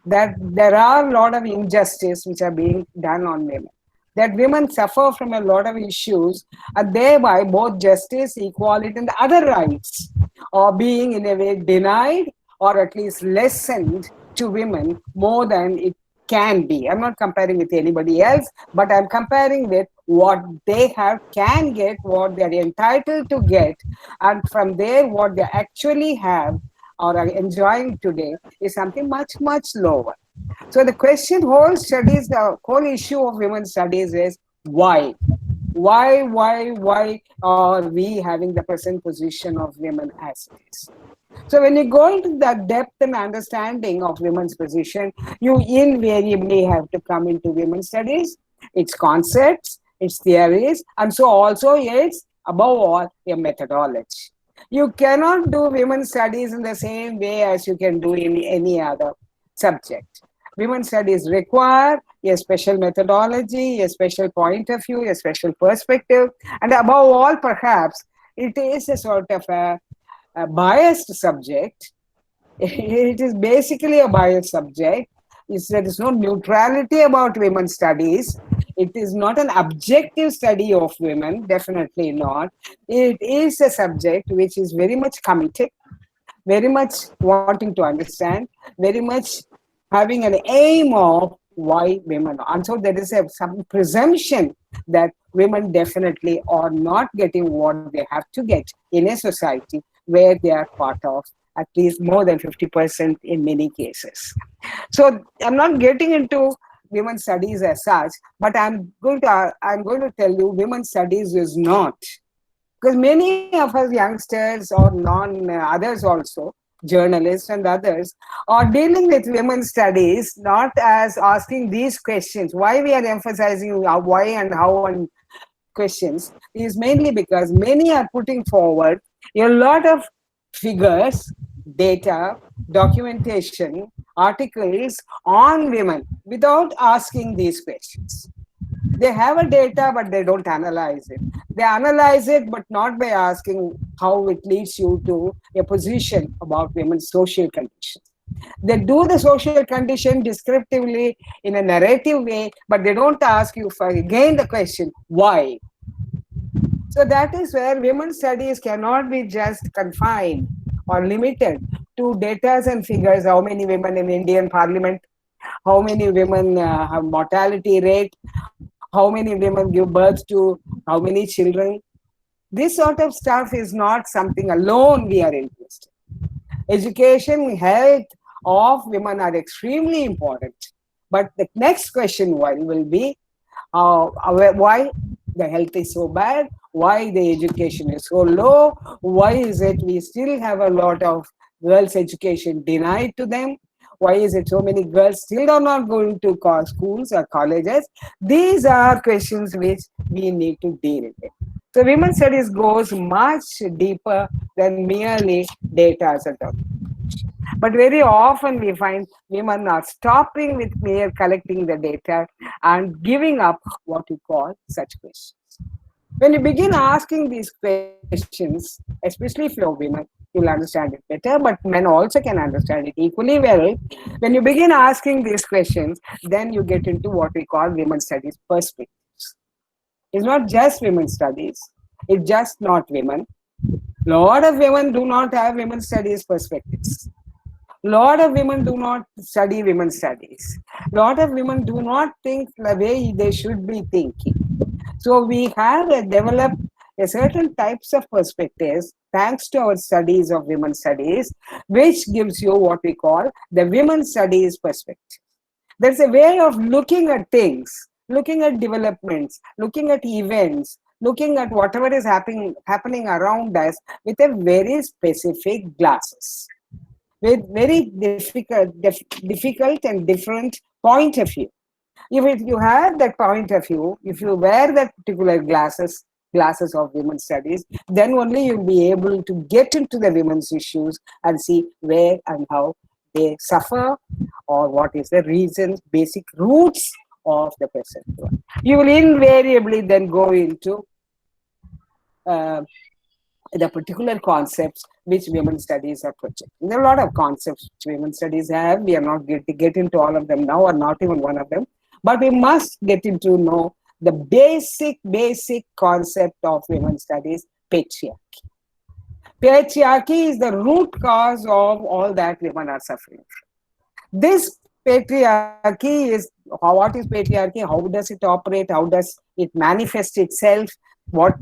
that there are a lot of injustice which are being done on women, that women suffer from a lot of issues, and thereby both justice, equality, and other rights are being in a way denied or at least lessened to women more than it can be. I'm not comparing with anybody else, but I'm comparing with what they can get, what they're entitled to get, and from there, what they actually have or are enjoying today is something much, much lower. So the the whole issue of women's studies is why? Why are we having the present position of women as it is? So when you go into the depth and understanding of women's position, you invariably have to come into women's studies, its concepts, its theories, and so also its, above all, a methodology. You cannot do women's studies in the same way as you can do in any other subject. Women's studies require a special methodology, a special point of view, a special perspective, and above all, perhaps, it is a sort of a biased subject. It is basically a biased subject. There is no neutrality about women's studies. It is not an objective study of women, definitely not. It is a subject which is very much committed, very much wanting to understand, very much having an aim of why women. And so there is some presumption that women definitely are not getting what they have to get in a society where they are part of at least more than 50% in many cases. So I'm not getting into women's studies as such, but I'm going to tell you women's studies is not, because many of us youngsters or others also, journalists and others, are dealing with women's studies not as asking these questions. Why we are emphasizing why and how and questions is mainly because many are putting forward a lot of figures, data, documentation, articles on women without asking these questions. They have a data, but they don't analyze it. They analyze it, but not by asking how it leads you to a position about women's social conditions. They do the social condition descriptively in a narrative way, but they don't ask you for again the question, why? So that is where women's studies cannot be just confined or limited to data and figures, how many women in Indian parliament, how many women have mortality rate, how many women give birth to how many children. This sort of stuff is not something alone we are interested in. Education, health of women are extremely important. But the next question will be, why the health is so bad? Why the education is so low? Why is it we still have a lot of girls' education denied to them? Why is it so many girls still are not going to schools or colleges? These are questions which we need to deal with. So women's studies goes much deeper than merely data as a topic. But very often we find women are stopping with mere collecting the data and giving up what we call such questions. When you begin asking these questions, especially if you're women, you'll understand it better, but men also can understand it equally well. When you begin asking these questions, then you get into what we call women's studies perspectives. It's not just women's studies. It's just not women. A lot of women do not have women's studies perspectives. A lot of women do not study women's studies. A lot of women do not think the way they should be thinking. So we have developed a certain types of perspectives thanks to our studies of women's studies, which gives you what we call the women's studies perspective. There's a way of looking at things, looking at developments, looking at events, looking at whatever is happening around us with a very specific glasses, with very difficult and different point of view. If you have that point of view, if you wear that particular glasses of women's studies, then only you'll be able to get into the women's issues and see where and how they suffer, or what is the reasons, basic roots of the present world. You will invariably then go into the particular concepts which women studies are projecting. There are a lot of concepts which women studies have. We are not going to get into all of them now, or not even one of them. But we must get into know the basic concept of women studies, patriarchy. Patriarchy is the root cause of all that women are suffering from. This patriarchy is, what is patriarchy? How does it operate? How does it manifest itself? What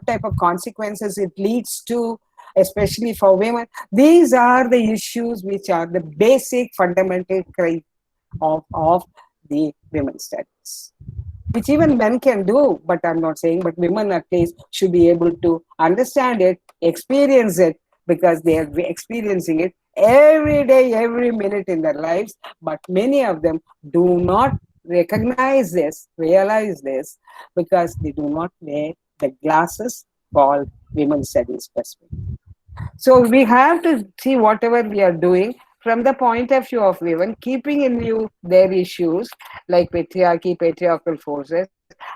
type of consequences it leads to, especially for women? These are the issues which are the basic fundamental cry of the women's studies, which even men can do, but I'm not saying, but women at least should be able to understand it, experience it, because they are experiencing it every day, every minute in their lives. But many of them do not recognize this, realize this, because they do not wear the glasses called women's studies perspective. So we have to see whatever we are doing from the point of view of women, keeping in view their issues like patriarchy, patriarchal forces,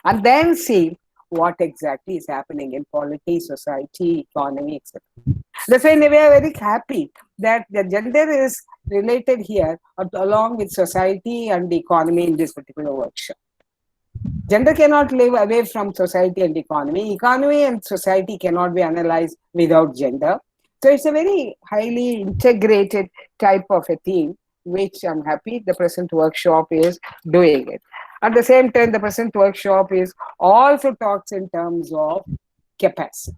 and then see what exactly is happening in politics, society, economy, etc. That's why we are very happy that the gender is related here along with society and the economy in this particular workshop. Gender cannot live away from society and economy. Economy and society cannot be analyzed without gender. So it's a very highly integrated type of a theme, which I'm happy the present workshop is doing it. At the same time, the present workshop is also talks in terms of capacity.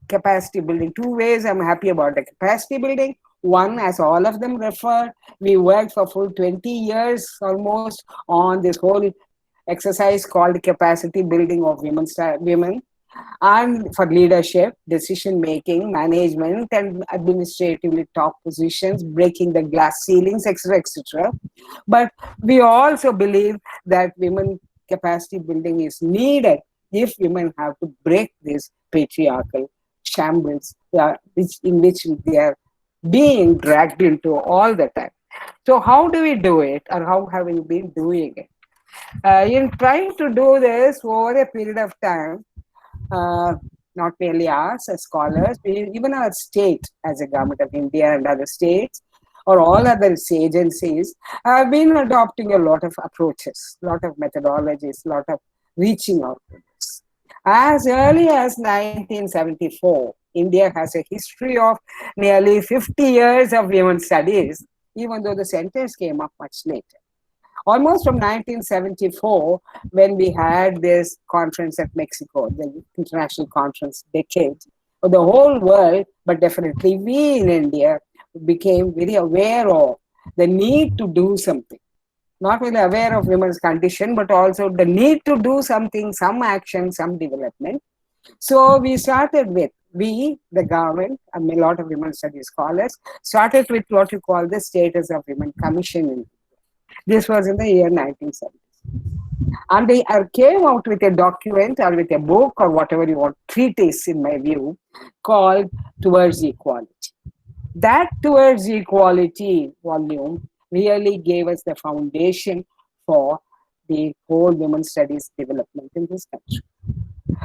Capacity building. Two ways I'm happy about the capacity building. One, as all of them refer, we worked for full 20 years almost on this whole exercise called capacity building of women, and for leadership, decision making, management, and administratively top positions, breaking the glass ceilings, etc., etc. But we also believe that women capacity building is needed if women have to break this patriarchal shambles in which they are being dragged into all the time. So how do we do it, or how have we been doing it? In trying to do this over a period of time, not merely us as scholars, even our state as a government of India and other states, or all other agencies, have been adopting a lot of approaches, a lot of methodologies, a lot of reaching out to this. As early as 1974, India has a history of nearly 50 years of women's studies, even though the centers came up much later. Almost from 1974, when we had this conference at Mexico, the international conference decade, for the whole world, but definitely we in India became very aware of the need to do something. Not only aware of women's condition, but also the need to do something, some action, some development. So we started with, the government, and a lot of women's studies scholars, started with what you call the Status of Women Commission in India. This was in the year 1970. And they came out with a document or with a book or whatever you want, treatise in my view, called Towards Equality. That Towards Equality volume really gave us the foundation for the whole women's studies development in this country.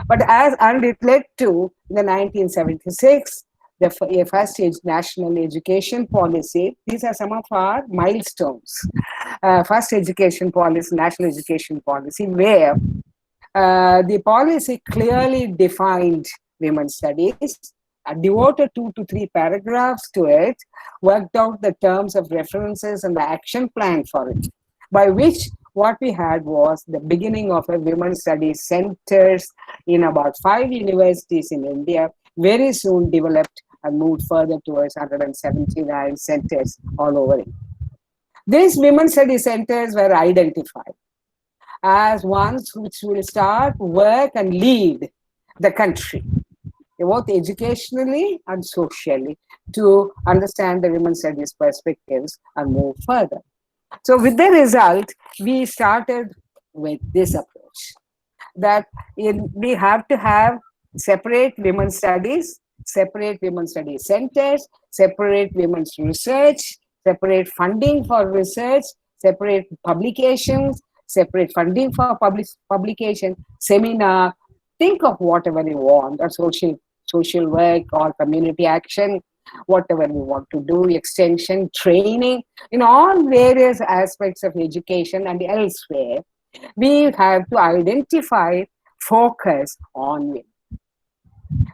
But and it led to, in the 1976, the first national education policy. These are some of our milestones. First education policy, national education policy, where the policy clearly defined women's studies, devoted 2 to 3 paragraphs to it, worked out the terms of references and the action plan for it, by which what we had was the beginning of a women's studies centers in about 5 universities in India, very soon developed and moved further towards 179 centers all over India. These women's studies centers were identified as ones which will start, work, and lead the country, both educationally and socially, to understand the women's studies perspectives and move further. So with the result, we started with this approach, that we have to have separate women's studies separate women's study centers, separate women's research, separate funding for research, separate publications, separate funding for publication, seminar, think of whatever you want, or social work or community action, whatever we want to do, extension, training, in all various aspects of education and elsewhere, we have to identify, focus on women.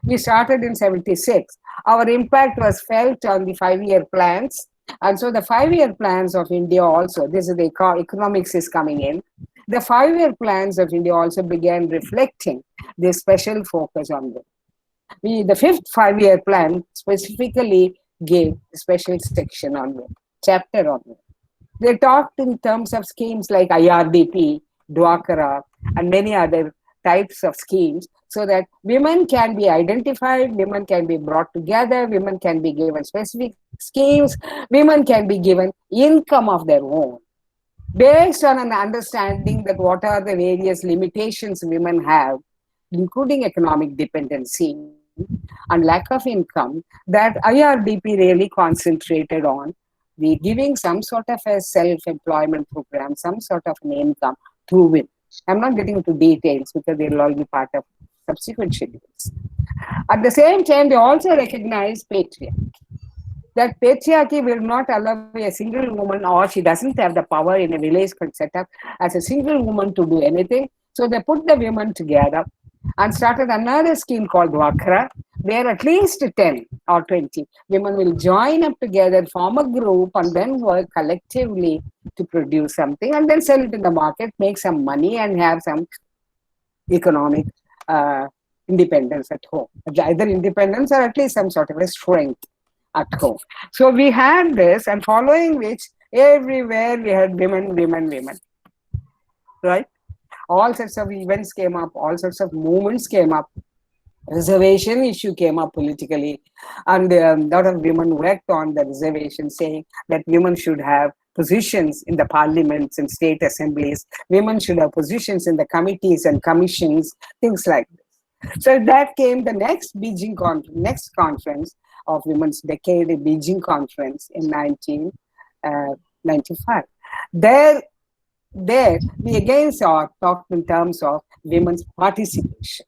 We started in 76. Our impact was felt on the 5-year plans. And so the 5-year plans of India also, this is the economics is coming in. The 5-year plans of India also began reflecting this special focus on women. The 5th 5-year plan specifically gave a special section on women, chapter on women. They talked in terms of schemes like IRDP, Dwakara, and many other types of schemes, so that women can be identified, women can be brought together, women can be given specific schemes, women can be given income of their own, based on an understanding that what are the various limitations women have, including economic dependency and lack of income, that IRDP really concentrated on the giving some sort of a self-employment program, some sort of an income through women. I'm not getting into details because they will all be part of subsequent schedules. At the same time, they also recognize patriarchy. That patriarchy will not allow a single woman, or she doesn't have the power in a village setup as a single woman to do anything. So they put the women together and started another scheme called Dwakara, where at least 10 or 20 women will join up together, form a group, and then work collectively to produce something and then sell it in the market, make some money, and have some economic independence at home. Either independence or at least some sort of a strength at home. So we had this, and following which, everywhere we had women, women, women. Right? All sorts of events came up, all sorts of movements came up. Reservation issue came up politically, and a lot of women worked on the reservation, saying that women should have positions in the parliaments and state assemblies, women should have positions in the committees and commissions, things like this. So that came the next Beijing next conference of Women's Decade, the Beijing Conference in 1995. There we again talked in terms of women's participation.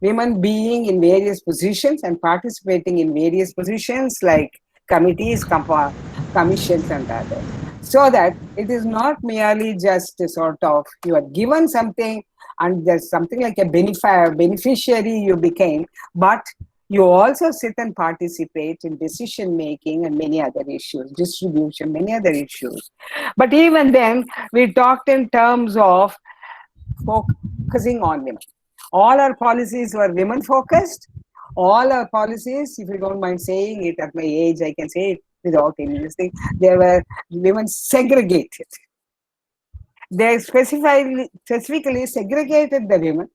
Women being in various positions and participating in various positions like committees, commissions, and others. So that it is not merely just a sort of you are given something and there's something like a beneficiary you became, but you also sit and participate in decision making and many other issues, distribution, many other issues. But even then, we talked in terms of focusing on women. All our policies were women focused. All our policies, if you don't mind saying it at my age, I can say it without any mistake, they were women segregated. They specifically segregated the women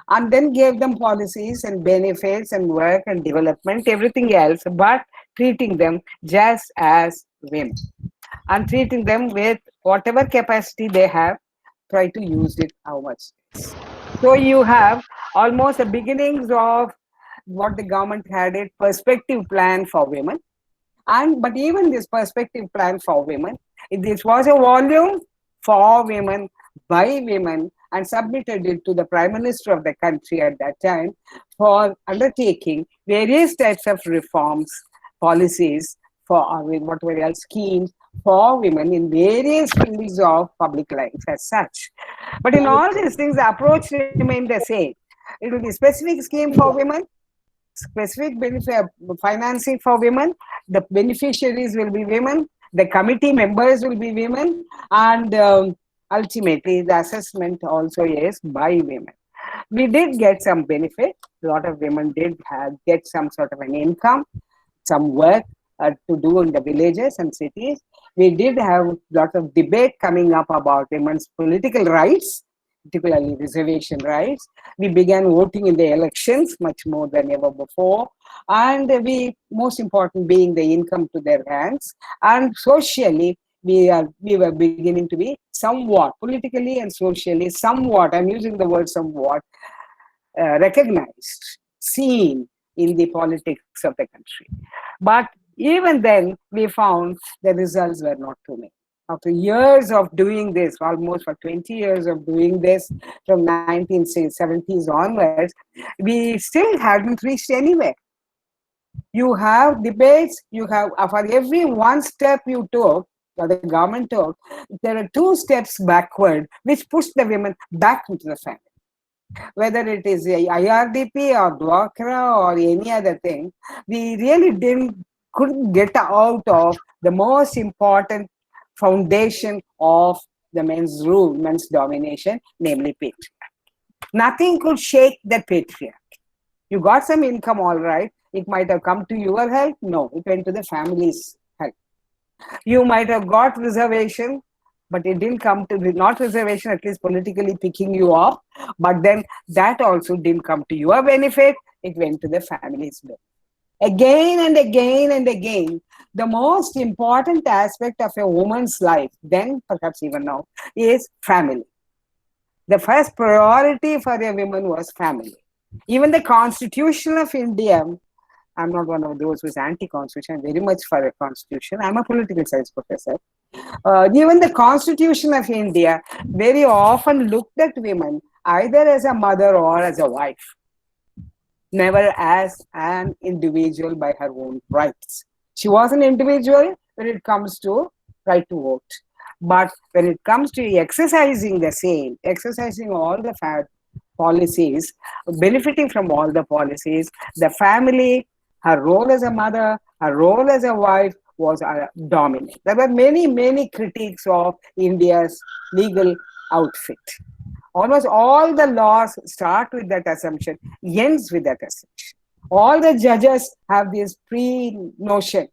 and then gave them policies and benefits and work and development, everything else, but treating them just as women and treating them with whatever capacity they have, try to use it how much. So you have almost the beginnings of what the government had a perspective plan for women. But even this perspective plan for women, this was a volume for women, by women, and submitted it to the Prime Minister of the country at that time for undertaking various types of reforms, policies, for whatever else schemes for women in various fields of public life as such. But in all these things, the approach remained the same. It will be specific scheme for women, specific benefit financing for women, the beneficiaries will be women, the committee members will be women, and ultimately the assessment also is by women. We did get some benefit. A lot of women did get some sort of an income, some work to do in the villages and cities. We did have a lot of debate coming up about women's political rights, particularly reservation rights. We began voting in the elections much more than ever before. And most important being the income to their hands. And socially, we were beginning to be somewhat, politically and socially, somewhat, I'm using the word somewhat, recognized, seen in the politics of the country. But even then, we found the results were not too many. After years of doing this, almost for 20 years of doing this, from 1970s onwards, we still hadn't reached anywhere. You have debates, you have, for every one step you took, or the government took, there are 2 steps backward, which push the women back into the family. Whether it is a IRDP or Dwakra or any other thing, we really couldn't get out of the most important foundation of the men's rule, men's domination, namely patriarchy. Nothing could shake that patriarchy. You got some income, all right. It might have come to your help. No, it went to the family's help. You might have got reservation, but it didn't come to, not reservation, at least politically picking you up. But then that also didn't come to your benefit. It went to the family's benefit. Again and again and again, the most important aspect of a woman's life, then perhaps even now, is family. The first priority for a woman was family. Even the Constitution of India, I'm not one of those who's anti-constitution, I'm very much for a constitution. I'm a political science professor. Even the Constitution of India very often looked at women either as a mother or as a wife, never as an individual by her own rights. She was an individual when it comes to right to vote. But when it comes to exercising the same, exercising all the policies, benefiting from all the policies, the family, her role as a mother, her role as a wife was dominant. There were many, many critiques of India's legal outfit. Almost all the laws start with that assumption, ends with that assumption. All the judges have this pre-notion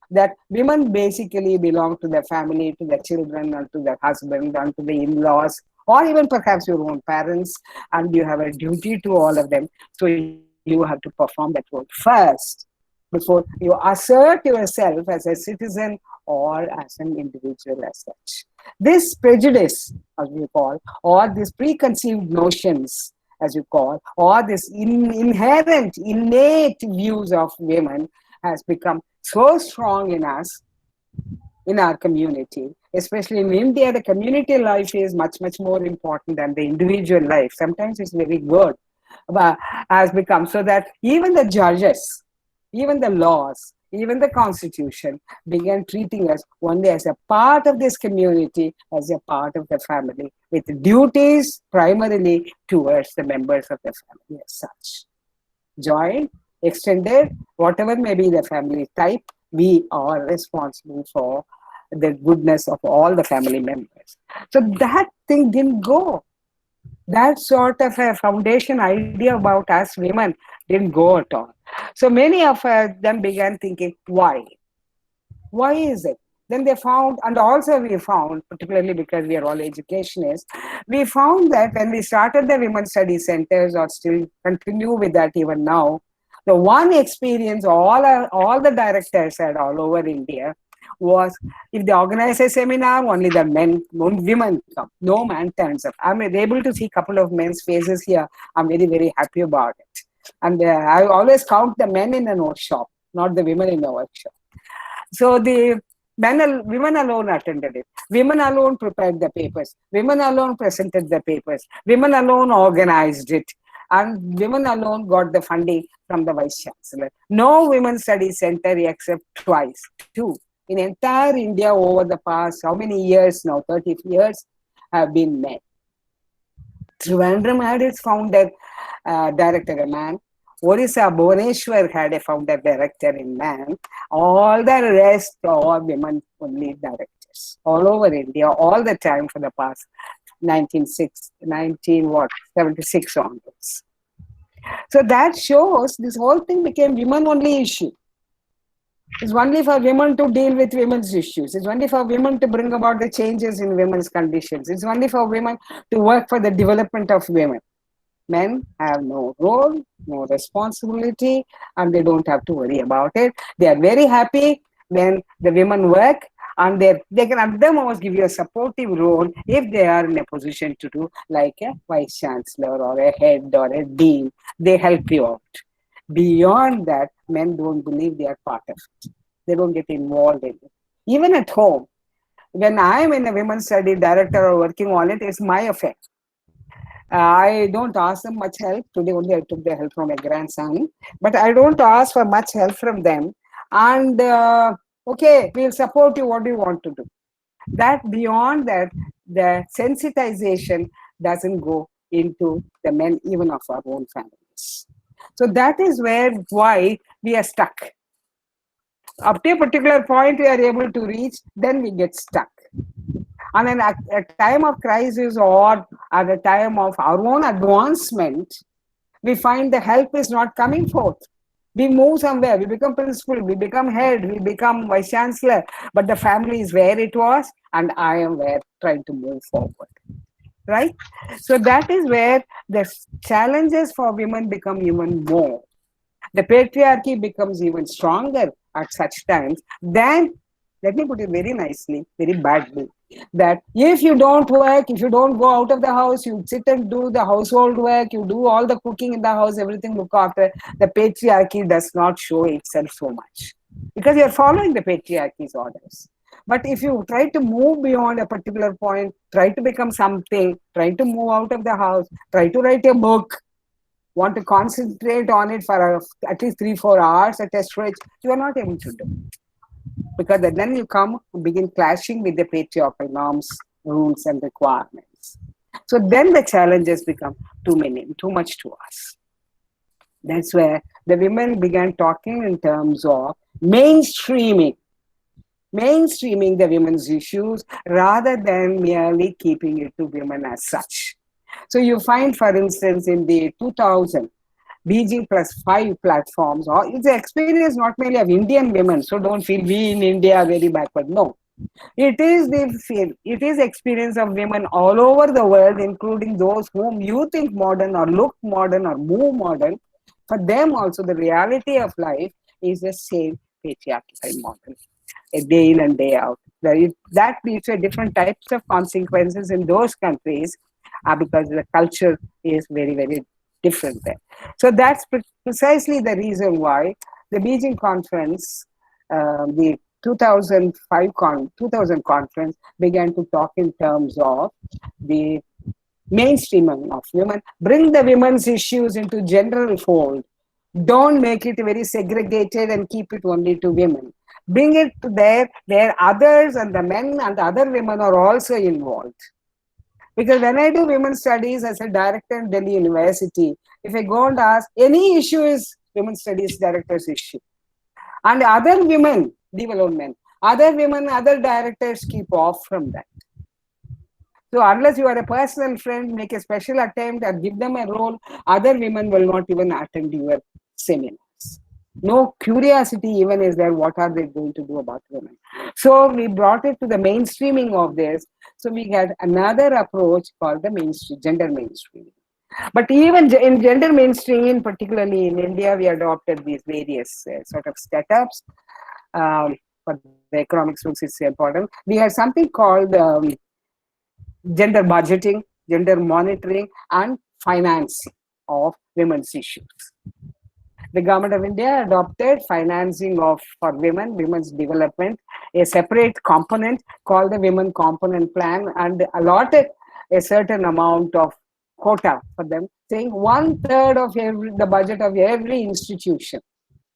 that women basically belong to the family, to the children, or to the husband, or to the in-laws, or even perhaps your own parents, and you have a duty to all of them. So you have to perform that role first before you assert yourself as a citizen or as an individual as such. This prejudice, as we call, or these preconceived notions, as you call, or this inherent, innate views of women has become so strong in us, in our community. Especially in India, the community life is much, much more important than the individual life. Sometimes it's very good, but has become so that even the judges, even the laws, even the constitution began treating us only as a part of this community, as a part of the family, with duties primarily towards the members of the family as such. Joint, extended, whatever may be the family type, we are responsible for the goodness of all the family members. So that thing didn't go. That sort of a foundation idea about us women didn't go at all. So many of them began thinking, why? Why is it? Then they found, and also we found, particularly because we are all educationists, we found that when we started the women's study centers, or still continue with that even now, the one experience all the directors had all over India was, if they organize a seminar, only the men, no women come, no man turns up. I'm able to see a couple of men's faces here. I'm very, very happy about it. And I always count the men in a workshop, not the women in the workshop. So the women alone attended it. Women alone prepared the papers. Women alone presented the papers. Women alone organized it. And women alone got the funding from the Vice Chancellor. No women's study center except twice, 2. In entire India over the past, how many years now, 30 years, have been men. Trivandrum had its founder director, a man. Orissa, Bhubaneswar had a founder director in man. All the rest are women only directors. All over India, all the time for the past 76 onwards. So that shows this whole thing became women only issue. It's only for women to deal with women's issues. It's only for women to bring about the changes in women's conditions. It's only for women to work for the development of women. Men have no role, no responsibility, and they don't have to worry about it. They are very happy when the women work, and they can at the most give you a supportive role if they are in a position to do, like a vice chancellor or a head or a dean. They help you out. Beyond that, men don't believe they are part of it. They don't get involved in it. Even at home, when I am in a women's study director or working on it, it's my affair. I don't ask them much help. Today only I took the help from my grandson, but I don't ask for much help from them. And okay, we'll support you. What do you want to do? That beyond that, the sensitization doesn't go into the men, even of our own families. So that is why we are stuck. Up to a particular point we are able to reach, then we get stuck. And then at a time of crisis or at a time of our own advancement, we find the help is not coming forth. We move somewhere, we become principal, we become head, we become vice chancellor, but the family is where it was, and I am where trying to move forward. Right? So that is where the challenges for women become even more. The patriarchy becomes even stronger at such times. Then, let me put it very nicely, very badly, that if you don't work, if you don't go out of the house, you sit and do the household work, you do all the cooking in the house, everything look after, the patriarchy does not show itself so much because you're following the patriarchy's orders. But if you try to move beyond a particular point, try to become something, try to move out of the house, try to write a book, want to concentrate on it for at least 3-4 hours at a stretch, you are not able to do. Because then you come begin clashing with the patriarchal norms, rules, and requirements. So then the challenges become too many, too much to us. That's where the women began talking in terms of mainstreaming the women's issues rather than merely keeping it to women as such. So you find, for instance, in the 2000 BG+5 platforms, or it's the experience not merely of Indian women, so don't feel we in India are very backward. No. It is experience of women all over the world, including those whom you think modern or look modern or move modern. For them also, the reality of life is the same patriarchal model, day in and day out. That leads to different types of consequences in those countries because the culture is very, very different there. So that's precisely the reason why the Beijing conference, the 2000 conference began to talk in terms of the mainstreaming of women, bring the women's issues into general fold. Don't make it very segregated and keep it only to women. Bring it to where others and the men and the other women are also involved. Because when I do women's studies as a director in Delhi University, if I go and ask, any issue is women's studies director's issue. And other women, leave alone men, other women, other directors keep off from that. So unless you are a personal friend, make a special attempt and give them a role, other women will not even attend your seminars. No curiosity even is there, what are they going to do about women? So we brought it to the mainstreaming of this. So we had another approach called the gender mainstreaming. But even in gender mainstreaming, particularly in India, we adopted these various sort of setups. For the economics books, it's important. We had something called gender budgeting, gender monitoring, and financing of women's issues. The government of India adopted financing for women's development, a separate component called the Women Component Plan, and allotted a certain amount of quota for them, saying 1/3 of the budget of every institution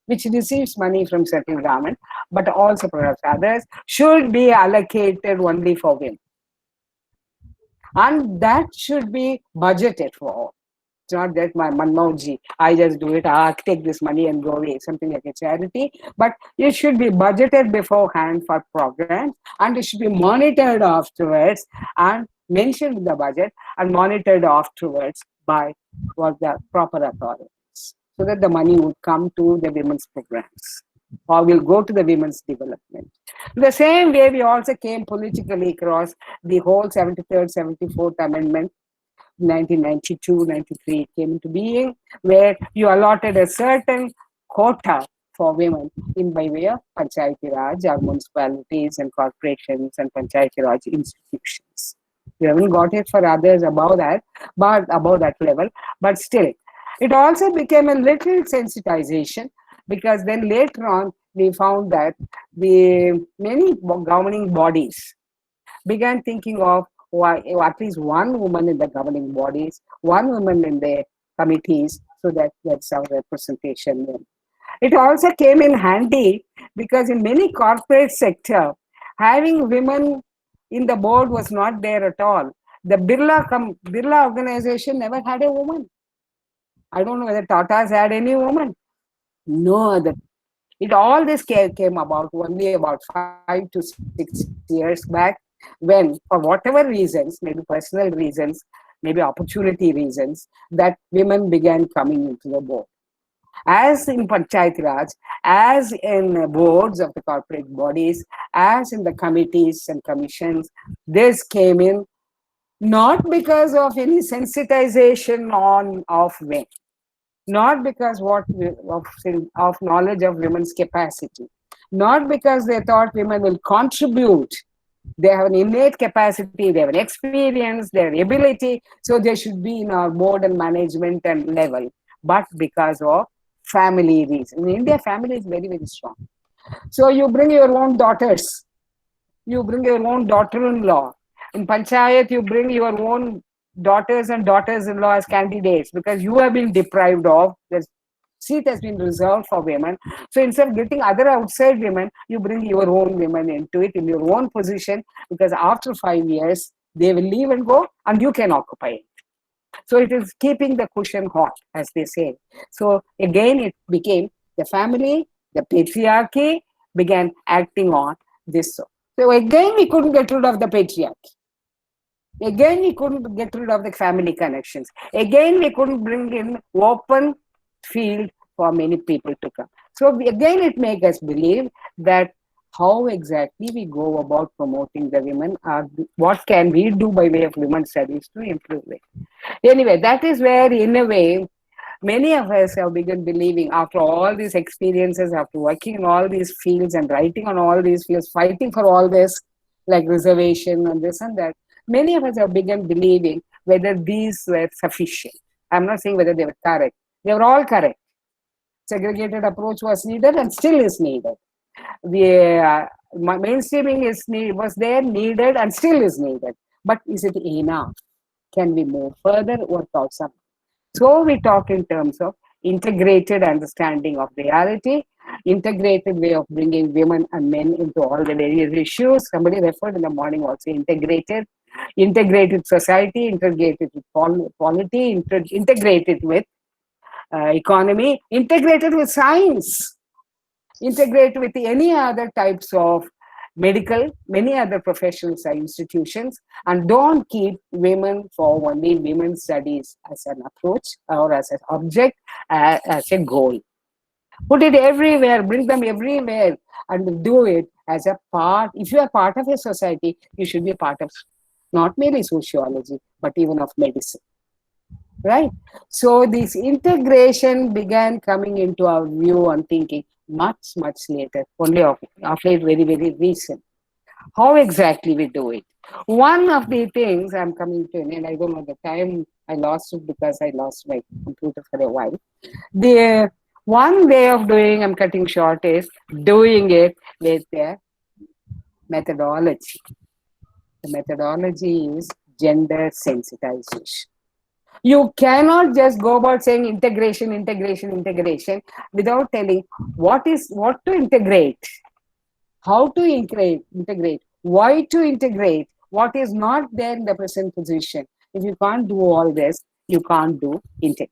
which receives money from central government, but also perhaps others, should be allocated only for women. And that should be budgeted for. It's not that my Manmohanji, I just do it, take this money and go away, something like a charity. But it should be budgeted beforehand for programs, and it should be monitored afterwards and mentioned in the budget and monitored afterwards by the proper authorities, so that the money would come to the women's programs or will go to the women's development. In the same way, we also came politically across the whole 73rd, 74th Amendment, 1992-93 came into being, where you allotted a certain quota for women in by way of Panchayati Raj, our municipalities and corporations and Panchayati Raj institutions. We haven't got it for others above that level, but still, It also became a little sensitization, because then later on we found that the many governing bodies began thinking of why at least one woman in the governing bodies, one woman in the committees, so that that's our representation. It also came in handy because in many corporate sector, having women in the board was not there at all. The Birla organization never had a woman. I don't know whether Tata's had any woman. No other. It all this came about only about 5 to 6 years back, when, for whatever reasons, maybe personal reasons, maybe opportunity reasons, that women began coming into the board. As in Panchayat Raj, as in boards of the corporate bodies, as in the committees and commissions, this came in not because of any sensitization of men, not because of knowledge of women's capacity, not because they thought women will contribute. They have an innate capacity, they have an experience, their ability, so they should be in our board and management and level, but because of family reason. In India, family is very, very strong. So you bring your own daughters, you bring your own daughter-in-law. In Panchayat, you bring your own daughters and daughters-in-law as candidates, because you have been deprived of, the seat has been reserved for women. So instead of getting other outside women, you bring your own women into it in your own position, because after 5 years, they will leave and go and you can occupy it. So it is keeping the cushion hot, as they say. So again, it became the family, the patriarchy began acting on this. So again, we couldn't get rid of the patriarchy. Again, we couldn't get rid of the family connections. Again, we couldn't bring in open field for many people to come. So again, it makes us believe that how exactly we go about promoting the women, what can we do by way of women's studies to improve it. Anyway, that is where, in a way, many of us have begun believing, after all these experiences, after working in all these fields and writing on all these fields, fighting for all this, like reservation and this and that, many of us have begun believing whether these were sufficient. I'm not saying whether they were correct. They were all correct. Segregated approach was needed and still is needed. The mainstreaming was there, needed, and still is needed. But is it enough? Can we move further, work out something? So we talk in terms of integrated understanding of reality, integrated way of bringing women and men into all the various issues. Somebody referred in the morning also, integrated society, integrated with polity, integrated with economy, integrated with science, integrated with any other types of medical, many other professional institutions, and don't keep women for only women's studies as an approach or as an object, as a goal. Put it everywhere, bring them everywhere, and do it as a part. If you are part of a society, you should be part of not merely sociology, but even of medicine. Right? So this integration began coming into our view and thinking much, much later, only of late, very, very recent. How exactly we do it? One of the things, I'm coming to an end, I don't know the time, I lost it because I lost my computer for a while. The one way of doing, I'm cutting short, is doing it with a methodology. The methodology is gender sensitization. You cannot just go about saying integration, integration, integration without telling what to integrate, how to integrate, why to integrate, what is not there in the present position. If you can't do all this, you can't do integration.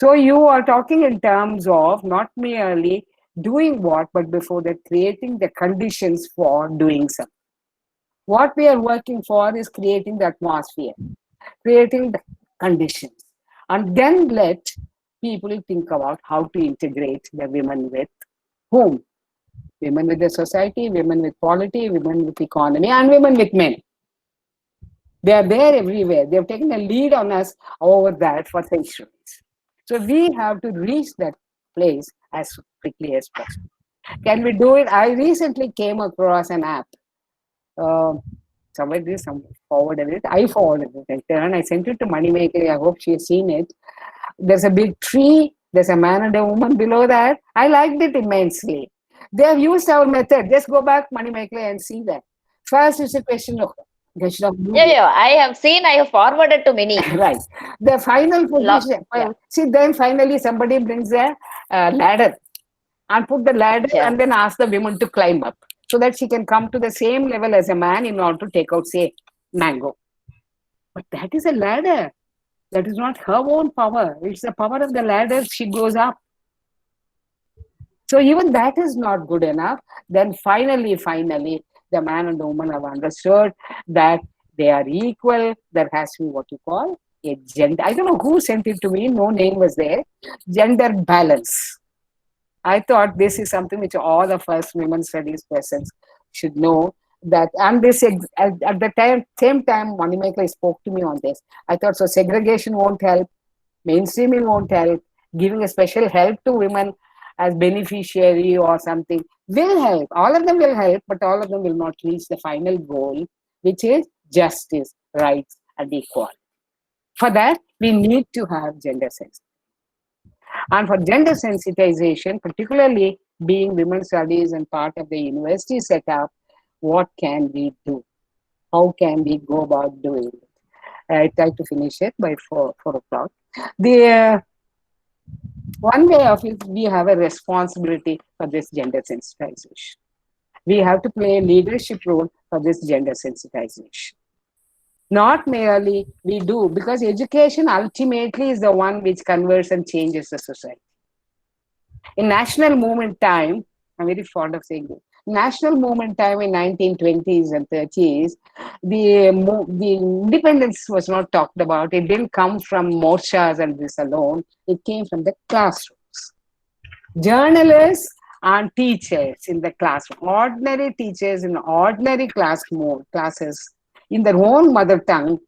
So you are talking in terms of not merely doing what, but before that, creating the conditions for doing something. What we are working for is creating the atmosphere, creating the conditions, and then let people think about how to integrate the women with whom? Women with the society, women with polity, women with economy, and women with men. They are there everywhere. They have taken a lead on us over that for centuries. So we have to reach that place as quickly as possible. Can we do it? I recently came across an app. Somebody forwarded it. I forwarded it in turn. I sent it to Moneymaker. I hope she has seen it. There's a big tree, there's a man and a woman below that. I liked it immensely. They have used our method. Just go back, Manimekalai, and see that. First, it's a question of Yeah, I have seen, I have forwarded to many. right. The final position. yeah. See, then finally somebody brings a ladder and put the ladder Yeah. and then ask the woman to climb up so that she can come to the same level as a man in order to take out, say, mango. But that is a ladder. That is not her own power. It's the power of the ladder. She goes up. So even that is not good enough. Then finally, the man and the woman have understood that they are equal. There has to be what you call a gender. I don't know who sent it to me. No name was there. Gender balance. I thought this is something which all of us women studies persons should know. That and this at the same time, Manimekalai spoke to me on this. I thought so. Segregation won't help. Mainstreaming won't help. Giving a special help to women as beneficiary or something will help. All of them will help, but all of them will not reach the final goal, which is justice, rights, and equality. For that, we need to have gender sensitivity. And for gender sensitization, particularly being women's studies and part of the university setup, what can we do? How can we go about doing it? I try to finish it by 4 o'clock. The one way of it, we have a responsibility for this gender sensitization. We have to play a leadership role for this gender sensitization. Not merely we do, because education ultimately is the one which converts and changes the society. In national movement time, I'm very fond of saying this, national movement time in 1920s and 30s, the independence was not talked about. It didn't come from morchas and this alone. It came from the classrooms. Journalists and teachers in the classroom, ordinary teachers in ordinary classes in their own mother tongue,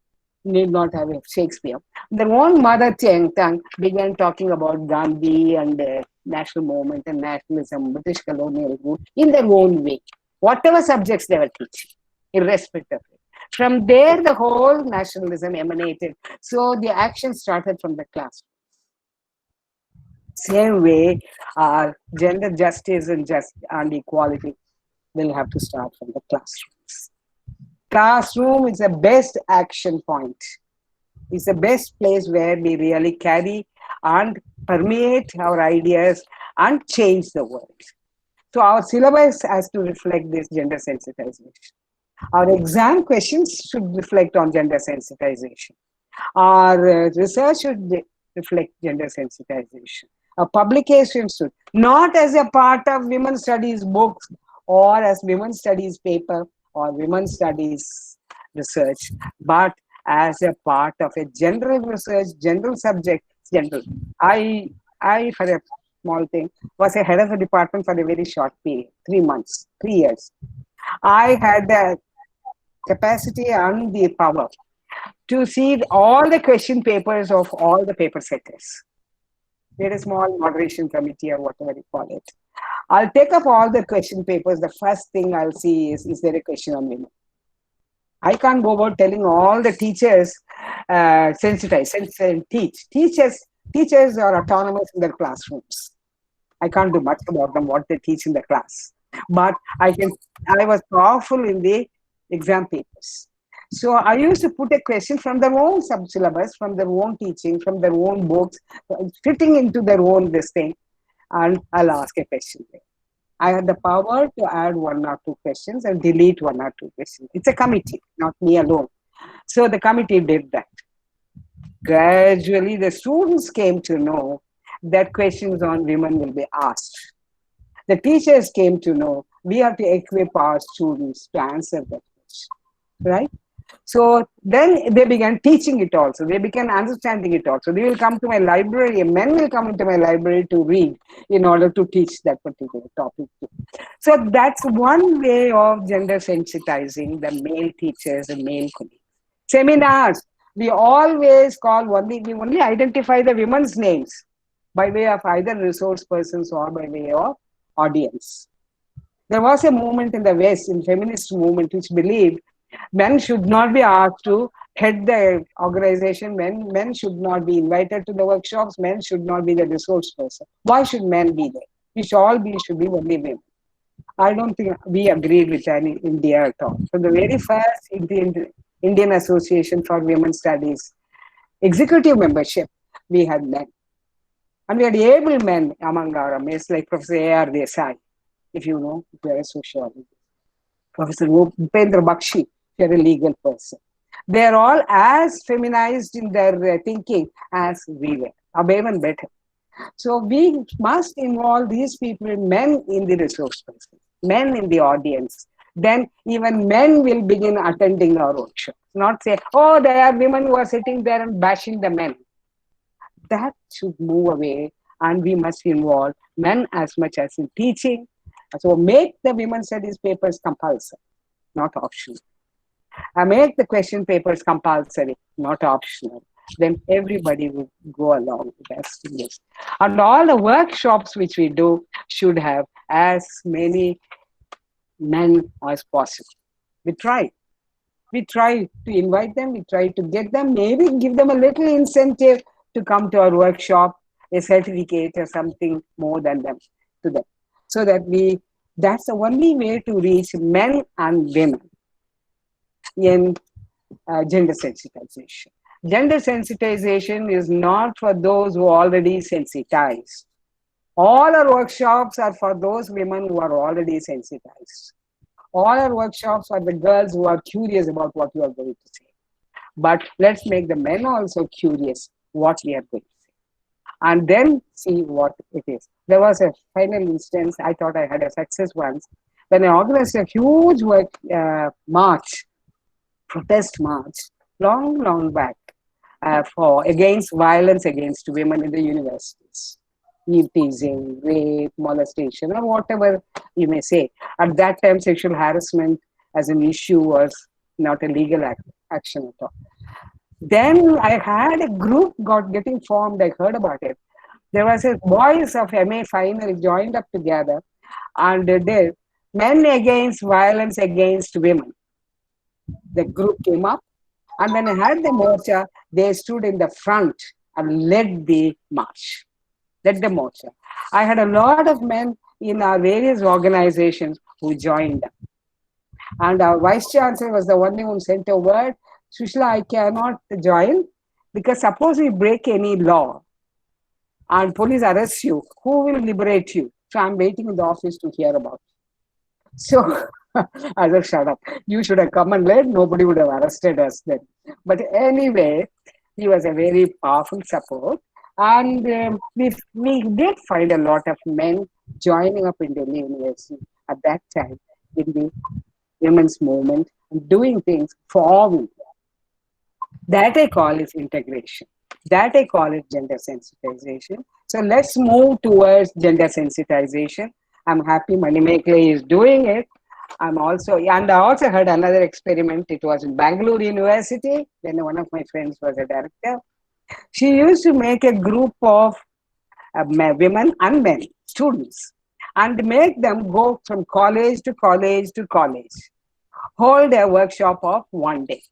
need not have a Shakespeare, their own mother tongue began talking about Gandhi and national movement and nationalism, British colonial rule in their own way. Whatever subjects they were teaching, irrespective of it. From there, the whole nationalism emanated. So the action started from the classroom. Same way, gender justice and equality will have to start from the classrooms. Classroom is the best action point. It's the best place where we really carry and permeate our ideas and change the world. So our syllabus has to reflect this gender sensitization. Our exam questions should reflect on gender sensitization. Our research should reflect gender sensitization. Our publications should, not as a part of women's studies books or as women's studies paper or women's studies research, but as a part of a general research, general subject, general. I for a small thing, was a head of a department for a very short period, 3 months, 3 years. I had the capacity and the power to see all the question papers of all the paper setters. We had a small moderation committee or whatever you call it. I'll take up all the question papers. The first thing I'll see is there a question on women? I can't go about telling all the teachers sensitize and teach. Teachers are autonomous in their classrooms. I can't do much about them, what they teach in the class. But I was powerful in the exam papers. So I used to put a question from their own sub-syllabus, from their own teaching, from their own books, fitting into their own this thing, and I'll ask a question there. I had the power to add 1 or 2 questions and delete 1 or 2 questions. It's a committee, not me alone. So the committee did that. Gradually, the students came to know that questions on women will be asked. The teachers came to know we have to equip our students to answer that question, right? So then they began teaching it also. They began understanding it also. They will come to my library, men will come into my library to read in order to teach that particular topic too. So that's one way of gender sensitizing the male teachers and male colleagues. Seminars, we always we only identify the women's names by way of either resource persons or by way of audience. There was a movement in the West, in feminist movement, which believed men should not be asked to head the organization. Men should not be invited to the workshops. Men should not be the resource person. Why should men be there? We should be only women. I don't think we agreed with any India at all. So the very first Indian Association for Women Studies executive membership, we had men. And we had able men among our mates, like Professor A.R. Desai, if you know, if you're a sociologist. Professor Upendra Bakshi, if you're a legal person. They're all as feminized in their thinking as we were, or even better. So we must involve these people, men in the resource person, men in the audience. Then even men will begin attending our workshops. Not say, oh, there are women who are sitting there and bashing the men. That should move away, and we must involve men as much as in teaching. So make the women's studies papers compulsory, not optional. Make the question papers compulsory, not optional. Then everybody will go along with us in this. And all the workshops which we do should have as many men as possible. We try to invite them, we try to get them, maybe give them a little incentive to come to our workshop, a certificate or something more than them to them. So that that's the only way to reach men and women in gender sensitization. Gender sensitization is not for those who are already sensitized. All our workshops are for those women who are already sensitized. All our workshops are the girls who are curious about what you are going to say. But let's make the men also curious what we are going to say. And then see what it is. There was a final instance, I thought I had a success once, when I organized a huge march, protest march, long back, for against violence against women in the universities. Teasing, rape, molestation, or whatever you may say. At that time, sexual harassment as an issue was not a legal action at all. Then I had a group getting formed. I heard about it. There was a boys of MA final joined up together, and they men against violence against women. The group came up, and when I had the morcha, they stood in the front and led the march. Led the morcha. I had a lot of men in our various organizations who joined them. And our vice chancellor was the one who sent a word, Sushila, I cannot join because suppose we break any law and police arrest you, who will liberate you? So I'm waiting in the office to hear about it. So I said, shut up. You should have come and led. Nobody would have arrested us then. But anyway, he was a very powerful support. And we did find a lot of men joining up in Delhi University at that time in the women's movement and doing things for women. That I call is integration. That I call it gender sensitization. So let's move towards gender sensitization. I'm happy Manimekalai is doing it. I also heard another experiment. It was in Bangalore University. Then one of my friends was a director. She used to make a group of women and men, students, and make them go from college to college to college, hold a workshop of one day.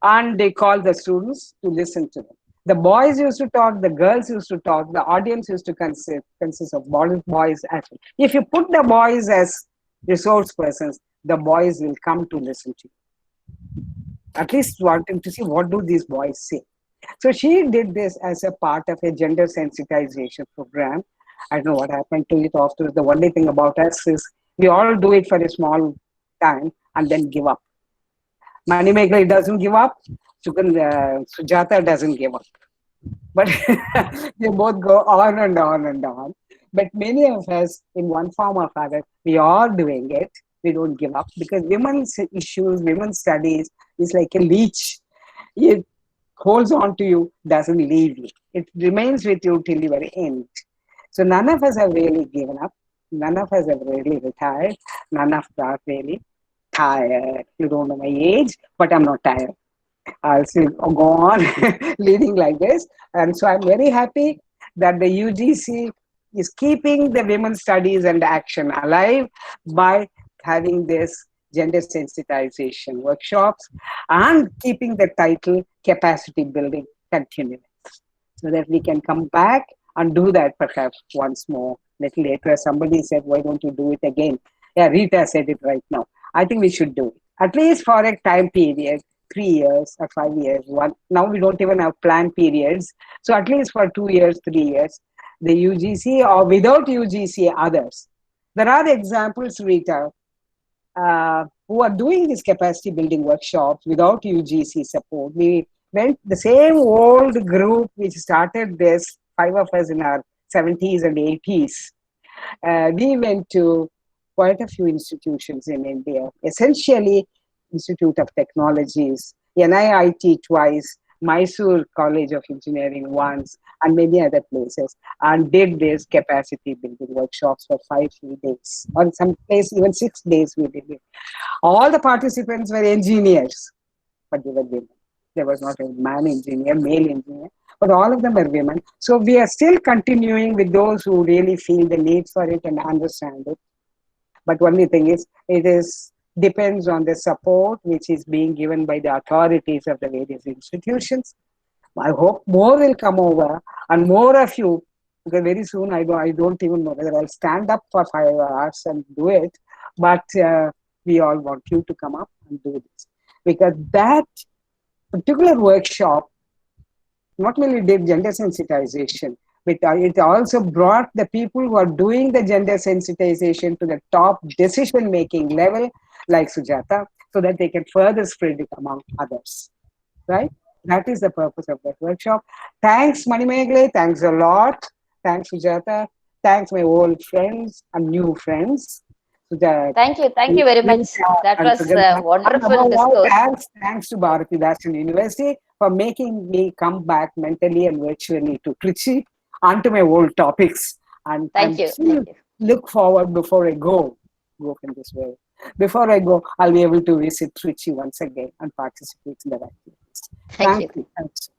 And they call the students to listen to them. The boys used to talk, the girls used to talk, the audience used to consist of boys as well. If you put the boys as resource persons, the boys will come to listen to you. At least wanting to see what do these boys say. So she did this as a part of a gender sensitization program. I don't know what happened to it after. The only thing about us is we all do it for a small time and then give up. Manimekalai doesn't give up. Sujata doesn't give up. But they both go on and on and on. But many of us, in one form or other, we are doing it. We don't give up because women's issues, women's studies is like a leech. It holds on to you, doesn't leave you. It remains with you till the very end. So none of us have really given up. None of us have really retired. None of us are really tired. You don't know my age, but I'm not tired. I'll still go on leading like this. And so I'm very happy that the UGC is keeping the women's studies and action alive by having this gender sensitization workshops and keeping the title capacity building continuous, so that we can come back and do that perhaps once more. Little later, somebody said, why don't you do it again? Yeah, Rita said it right now. I think we should do it, at least for a time period, 3 years or 5 years. Now we don't even have planned periods. So at least for 2 years, 3 years, the UGC or without UGC, others. There are examples, Rita, who are doing these capacity building workshops without UGC support. We went, the same old group which started this, 5 of us in our 70s and 80s. We went to quite a few institutions in India, essentially Institute of Technologies, NIIT twice, Mysore College of Engineering once, and many other places, and did this capacity building workshops for 5 days, or some place even 6 days we did it. All the participants were engineers, but they were women. There was not a man engineer, male engineer, but all of them were women. So we are still continuing with those who really feel the need for it and understand it. But only thing is, depends on the support which is being given by the authorities of the various institutions. I hope more will come over and more of you, because very soon I don't even know whether I'll stand up for 5 hours and do it, but we all want you to come up and do this. Because that particular workshop not only did gender sensitization, but it also brought the people who are doing the gender sensitization to the top decision-making level, like Sujata, so that they can further spread it among others, right? That is the purpose of that workshop. Thanks, Manimegle. Thanks a lot. Thanks, Sujata. Thanks, my old friends and new friends. Thank you very much. That was a wonderful discourse. Thanks to Bharatidasan University for making me come back mentally and virtually to Trichy and to my old topics. And Thank you. Look forward before I go from this way. Before I go, I'll be able to visit Trichy once again and participate in the activities. Thank you. Thanks.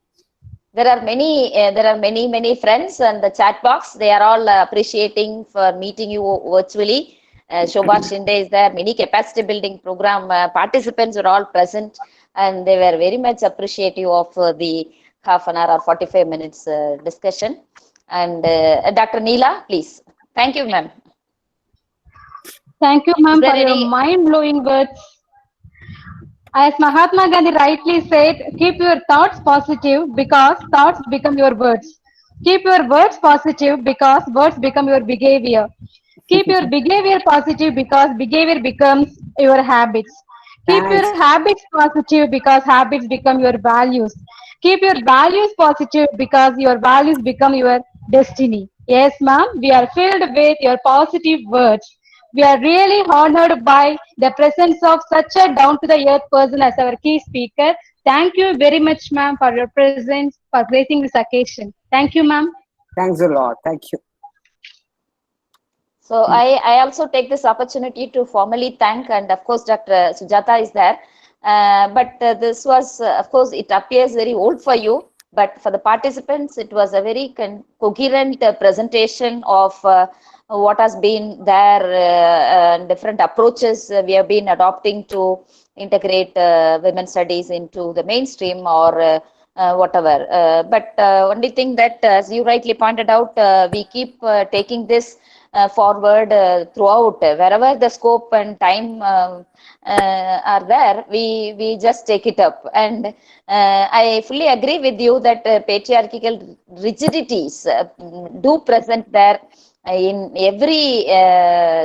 There are many friends in the chat box. They are all appreciating for meeting you virtually. Shobha Shinde is there. Many capacity building program participants are all present, and they were very much appreciative of the half an hour or 45 minutes discussion. And Dr. Neela, please. Thank you, ma'am. Thank you, ma'am, for your mind-blowing words. As Mahatma Gandhi rightly said, keep your thoughts positive because thoughts become your words. Keep your words positive because words become your behavior. Keep your behavior positive because behavior becomes your habits. Keep your habits positive because habits become your values. Keep your values positive because your values become your destiny. Yes, ma'am, we are filled with your positive words. We are really honored by the presence of such a down-to-the-earth person as our key speaker. Thank you very much, ma'am, for your presence, for gracing this occasion. Thank you, ma'am. Thanks a lot. Thank you. So I also take this opportunity to formally thank, and of course, Dr. Sujata is there. But this was, of course, it appears very old for you, but for the participants, it was a very coherent presentation of what has been there, and different approaches we have been adopting to integrate women's studies into the mainstream or whatever. But only thing that, as you rightly pointed out, we keep taking this forward throughout. Wherever the scope and time are there, we just take it up. And I fully agree with you that patriarchal rigidities do present there in every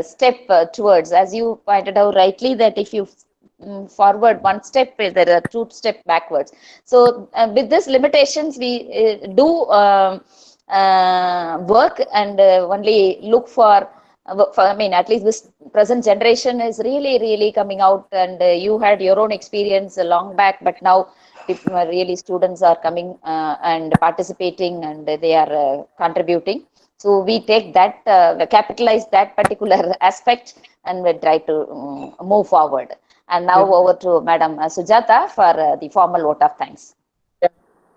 step towards, as you pointed out rightly, that if you forward one step, there are 2 steps backwards. So with these limitations, we do work and only look for, I mean, at least this present generation is really coming out, and you had your own experience long back, but now really students are coming and participating, and they are contributing. So we take that, capitalize that particular aspect, and we try to move forward. And now over to Madam Sujata for the formal vote of thanks.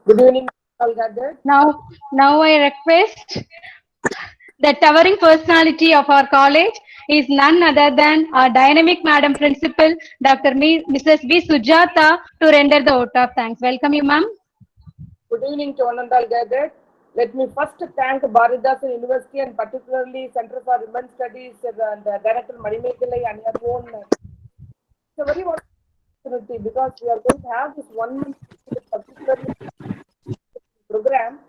Good evening, all gathered. Now I request the towering personality of our college, is none other than our dynamic Madam Principal, Mrs. B. Sujata, to render the vote of thanks. Welcome you, ma'am. Good evening to one and all gathered. Let me first thank Bharatdasan University and particularly Center for Women Studies and Director Manimekalai and her own. It's a very wonderful opportunity because we are going to have this 1 month particularly program.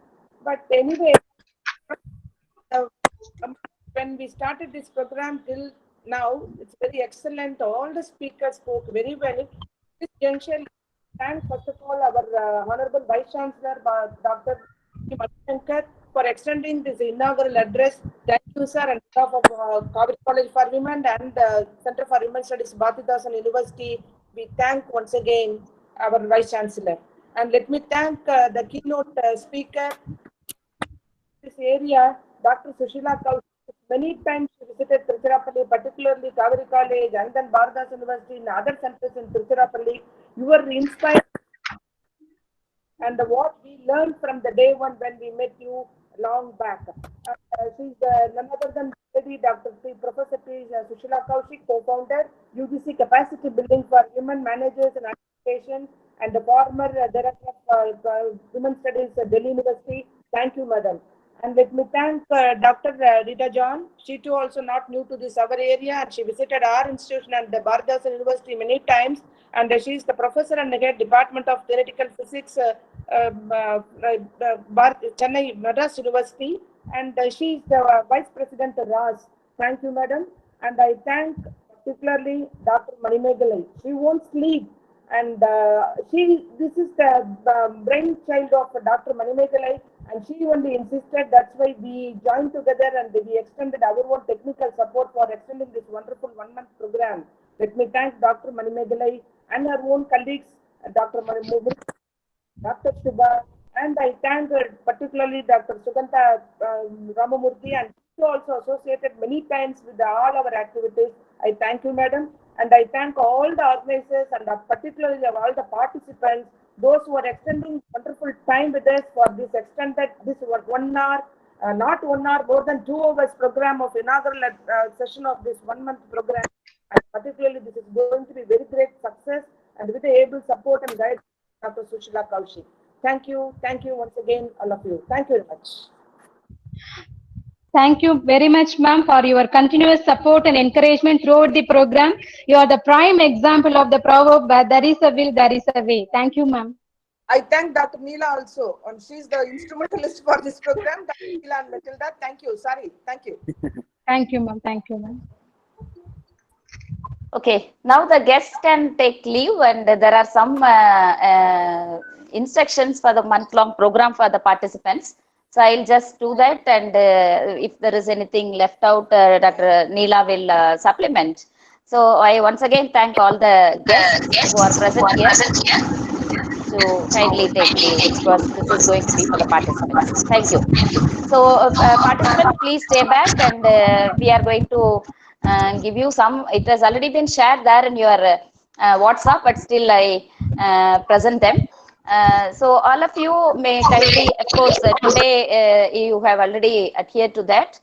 But anyway, when we started this program till now, it's very excellent. All the speakers spoke very well. This junction, thank first of all our Honorable Vice Chancellor, Dr. Shankar, for extending this inaugural address. Thank you, sir, and staff of Kaveri College for Women and Center for Women Studies, Bharatdasan University. We thank once again our Vice Chancellor. And let me thank the keynote speaker. This area, Dr. Sushila Kaushik. Many times she visited Tiruchirappalli, particularly Kaveri College and then Bharatdasan University and other centers in Tiruchirappalli. You were inspired, and what we learned from the day one when we met you long back. She's none other than Lady Dr. Professor P. Sushila Kaushik, co-founder, UGC Capacity Building for Women Managers and Administration, and the former Director of Women Studies at Delhi University. Thank you, Madam. And let me thank Dr. Rita John. She too also not new to this our area, and she visited our institution and the Bharatdasan University many times. And she is the professor and the head Department of Theoretical Physics, Chennai Madras University, and she is the Vice President of RAS. Thank you, Madam. And I thank particularly Dr. Manimekalai. She won't sleep, and this is the brainchild of Dr. Manimekalai. And she only insisted, that's why we joined together and we extended our own technical support for extending this wonderful 1 month program. Let me thank Dr. Manimekalai and her own colleagues, Dr. Manimekalai, Dr. Shubha, and I thank particularly Dr. Suganta Ramamurthy, and she also associated many times with all our activities. I thank you, Madam, and I thank all the organizers and particularly all the participants, those who are extending wonderful time with us for this extended, this 1 hour, not 1 hour, more than 2 hours program of inaugural session of this 1 month program. And particularly, this is going to be very great success and with the able support and guidance of Dr. Sushila Kaushik. Thank you once again, all of you. Thank you very much. Thank you very much, ma'am, for your continuous support and encouragement throughout the program. You are the prime example of the proverb, where there is a will, there is a way. Thank you, ma'am. I thank Dr. Neela also, and she's the instrumentalist for this program. Dr. Neela and Matilda, thank you. Sorry, thank you. Thank you, ma'am. Thank you, ma'am. Okay, now the guests can take leave, and there are some instructions for the month-long program for the participants. So I'll just do that, and if there is anything left out, Dr. Neela will supplement. So I once again thank all the guests who are present here to kindly take leave, because this is going to be for the participants. Thank you. So participants, please stay back, and we are going to give you some. It has already been shared there in your WhatsApp, but still I present them. So all of you may kindly, of course, today you have already adhered to that.